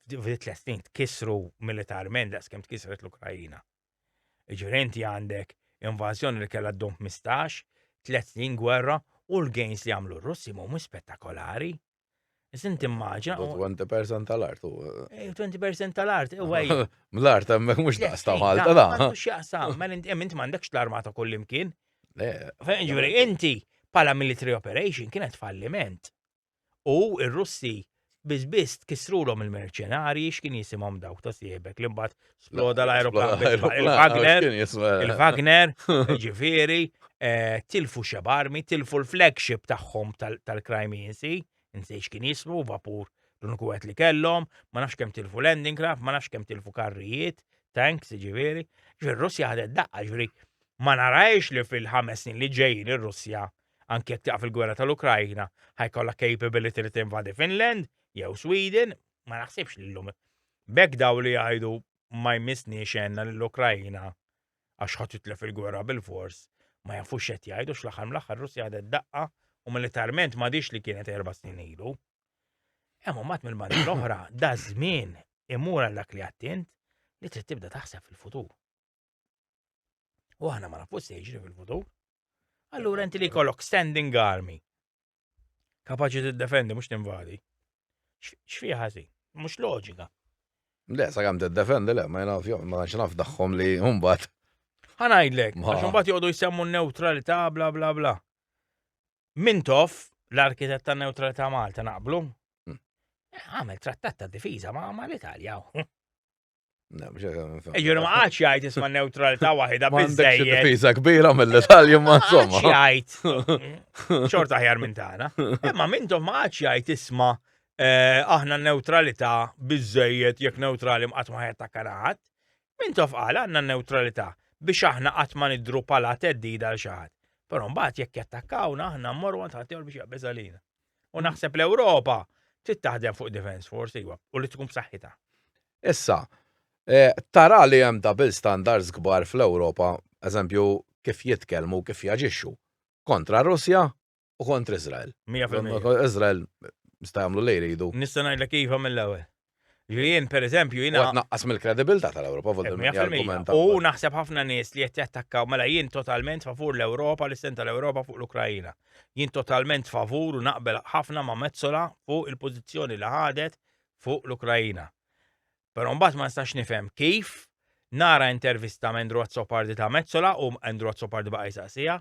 f'di 3 snin tkissru militarment daqskemm tkissret l-Ukrajina. Jiġifieri inti għandek invażjoni li kellha ddum 15, 3 snin gwerra u l-gains li għamlu r-Russi mhumiex spettakolari. Int immaġina. 20% tal-art. 20% tal-art, L-art hemmhekk mhux daqs ta' Malta da. Mhux jaqsam, inti m'għandekx l-armata kullimkien. Ġifieri inti bħala military operation kienet falliment. U r-Russi biss tkissrulhom il-merċenarji x'kien jisimhom dawk ta' siebek li mbagħad sploda l-ajruplan il-Wagner, ġifieri tilfu xabarmi, tilfu l-flagship tagħhom tal-Crimean Sea. Nsejx kien jismu, vapur l-uniku li kellhom, ma nafx kemm tilfu landing craft, ma nafx kemm tilfu karrijiet, tanks, ġifieri. Ġifieri Russja ħadet daqqa, ġifieri ma narajx li fil-5 snin li ġejjin ir-Russja anke jekk taqaf il-gwerra tal-Ukrajna ħajkollha capability li tinvadi Finland jew Sweden, ma naħsibx li llum. Bekk daw li jgħidu ma jmissniex għenna l-Ukrajna għax ħadd titlef il-gwerra bil-fors, ma jafux qed jgħidu x'l-aħħar mill-aħħar Russja ħadet daqqa u militarment ma dix li kienet 4 snin ilu. Hemm mat mill-banda l-oħra, da żmien imur għal dak li attent li trid tibda taħseb fil-futur. U aħna ma nafux se jiġri fil-futur. Allura inti li jkollok standing army. Kapaċi tiddefendi mhux tinvadi. X'fiha ħażin? Mhux loġika. Le, sakemm tiddefendi le, ma nafx naf daħħom li mbagħad. Ħanajdlek, għax mbagħad joqgħdu jsemmu n-neutralità bla bla bla. Mintoff, l-arkitett ta' neutralità Malta naqblu? Għamel trattat ta' difiża ma' l-Italja. Ġur ma għax jgħid isma' neutralità waħda biżejjed. Difiża kbira mill-Italja ma insomma. Għax jgħid xorta aħjar minn tagħna. Imma Mintoff ma għax jgħid isma' aħna neutralità biżejjed jekk neutrali qatt ma ħajattakkanat. Mintoff qal għandna neutralità biex aħna qatt ma nidru bħala teddida l xi ħadd. Però mbagħad jekk jattakkawna aħna mmorru għand ħaddieħor biex jaqbeż għalina. U naħseb l-Ewropa trid taħdem fuq defense force iwa u li tkun b'saħħitha. Issa, tara li hemm double standards kbar fl-Ewropa, eżempju kif jitkellmu kif jaġixxu kontra Russja u kontra Iżrael. 100%. Iżrael sta jagħmlu li jridu. Nista' ngħidlek iva mill-ewwel. Jien pereżempju jiena naqqas mill-kredibilità tal-Ewropa argument. U naħseb ħafna nies li qed jattakkaw mela jien totalment favur l-Ewropa l-istem tal-Ewropa fuq l-Ukrajina. Jien totalment favur u naqbel ħafna ma' Mezzola fuq il-pożizzjoni li ħadet fuq l-Ukrajina. Però mbagħad ma nistax nifhem kif nara intervista minn Andrew Azzopardi ta' Mezzola u Andrew Azzopardi baqa' jsaqsija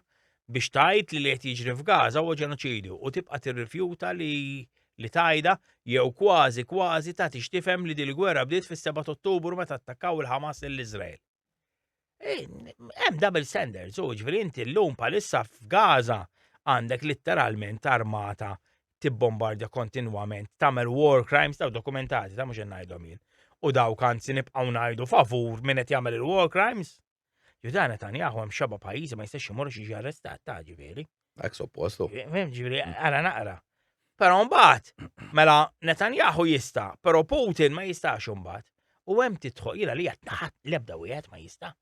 biex tgħid li qed jiġri f'Gaza huwa ġenoċidju u tibqa' tirrifjuta li tajda jew kważi tagħtix tifhem li din il-gwerra bdiet fis-7 Ottubru meta attakkaw il-Ħamas l-Iżrael. Hemm double standards, u ġifieri inti llum bħalissa f'Gaza għandek litteralment armata tibbombardja kontinwament, tagħmel war crimes taw dokumentati ta' mhux ngħidhom jien. u dawk anzi nibqgħu ngħidu favur min qed jagħmel il-war crimes. Dan Netanyahu hemm xaba pajjiżi ma jistax imur jiġi arrestat ta' ġifieri. Hekk suppostu. Fhem ġifieri ara naqra. Però mbagħad mela Netanyahu jista', però Putin ma jistax imbagħad. U hemm tidħol jiena li qed naħat l-ebda wieħed ma jista'.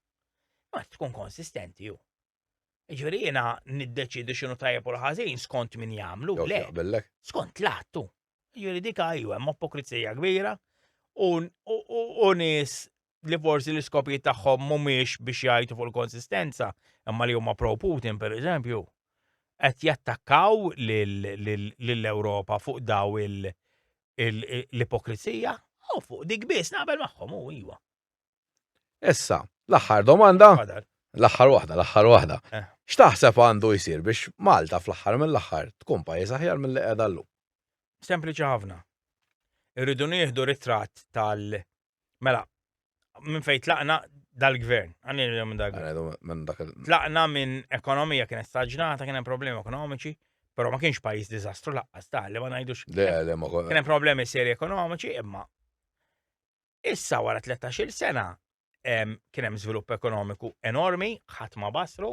Ma tkun konsistenti hu. Ġifieri jiena niddeċidi x'inhu tajjeb u ħażin skont min jagħmlu, Jew le, jaqbellek. skont l-attu. Ġifieri dik ajju hemm ipokrizija kbira u nies li forsi l-iskopijiet tagħhom mhumiex biex jgħidu fuq il-konsistenza, imma li huma pro Putin pereżempju, qed jattakkaw lill-Ewropa fuq daw l-ipokrizija u fuq dik biss naqbel magħhom hu iva. Issa, l-aħħar domanda, Fadal. l-aħħar waħda. Eh. X'taħseb għandu jsir biex Malta fl-aħħar mill-aħħar tkun pajjiż aħjar mill-li qiegħda llum? Sempliċi ħafna. Irridu nieħdu ritratt mela minn fejn tlaqna dal-gvern. Għanni minn dal-gvern. Għandu minn dak Tlaqna minn ekonomija kienet staġnata, kien hemm problemi ekonomiċi, però ma kienx pajjiż diżastru laqqas li ma ngħidux. le ma Kien hemm problemi serji ekonomiċi, imma issa wara 13-il sena kien hemm żvilupp ekonomiku enormi, ħadd ma basru,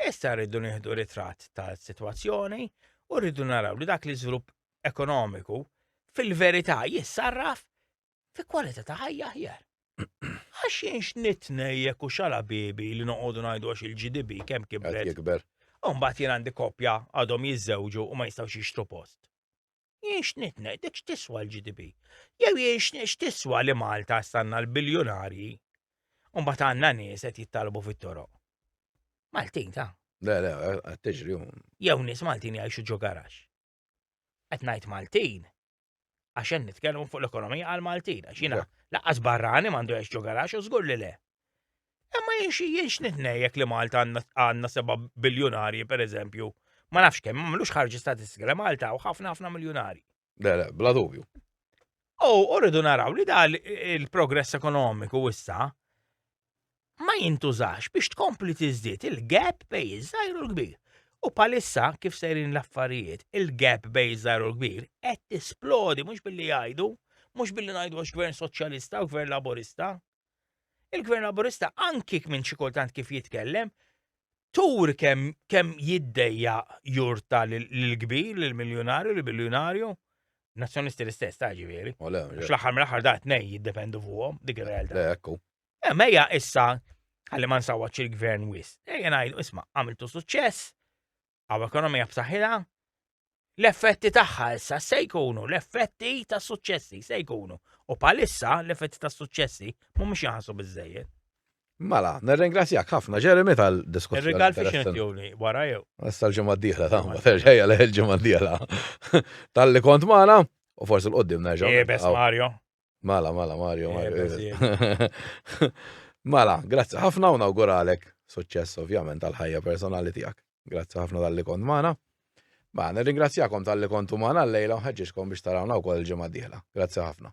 issa rridu nieħdu ritratt tal-sitwazzjoni u rridu naraw li dak l-iżvilupp ekonomiku fil-verità jissarraf fi kwalità ta' ħajja aħjar. Għax jienx nitnejjek u xala bibi li noqogħdu ngħidu għax il-GDP kemm qed kibret. jikber. U mbagħad jien għandi koppja għadhom jiżżewġu u ma jistgħux jixtru post. Jienx nitnej, dik x'tiswa l-GDP. Jew jienx x'tiswa li Malta stanna l-biljonarji. U mbagħad għandna nies qed jittalbu fit-toroq. Maltin ta' Le, qed tiġri. jew nies Maltin jgħixu ġo garax. Qed ngħid Maltin għax hemm nitkellmu fuq l-ekonomija għal Maltin, għax jiena laqqas barrani m'għandu jgħix ġo garax u żgur li le. Imma jienx nitnejjek li Malta għandna 7 biljonarji pereżempju. Ma nafx kemm, m'għamlux ħarġi statistika li Malta u ħafna miljonari. Le, bla dubju. U rridu naraw li da il-progress ekonomiku issa ma jintużax biex tkompli tiżdied il-gap bejn iż-żgħir u l-kbir. U palissa kif sejrin l-affarijiet, il-gap bejn iż-żgħir u l-kbir qed tisplodi mhux billi jgħidu, mhux billi ngħidu għax gvern soċjalista u gvern laburista. Il-gvern laburista anki minn xi kultant kif jitkellem, tur kemm jiddejja jurta lill-kbir, lill-miljonarju, lill-biljonarju, nazzjonisti l-istess ta' ġifieri. Fl-aħħar mill-aħħar da tnej jiddependu fuqhom dik ir-realtà. Le, ekku. Mejja issa ħalli ma nsawwaċ il-gvern wis. Ejja ngħidu isma' għamiltu suċċess, għaw ekonomija b'saħħitha, l-effetti tagħha issa se jkunu l-effetti ta' suċċessi se jkunu. U palissa l-effetti ta' suċċessi mhumiex jaħassu biżejjed. Mela, nirringrazzjak ħafna Jeremy tal-diskussjoni. Ir-rigal fi xintjoni wara jew. Issa l-ġimgħa d-dieħla ta' ma terġejja leh il-ġimgħa d-dieħla. Tal-li kont magħna u forsi l-qoddim nerġgħu. Jebes Mario. Mela, Mario. Jebes. Mela, grazzi ħafna u nawguralek suċċess ovvjament tal-ħajja personali tiegħek. Grazzi ħafna tal-li kont magħna. Ma nirringrazzjakom tal-li kontu magħna l-lejla u ħeġġixkom biex tarawna wkoll il-ġimgħa d-dieħla. Grazzi ħafna.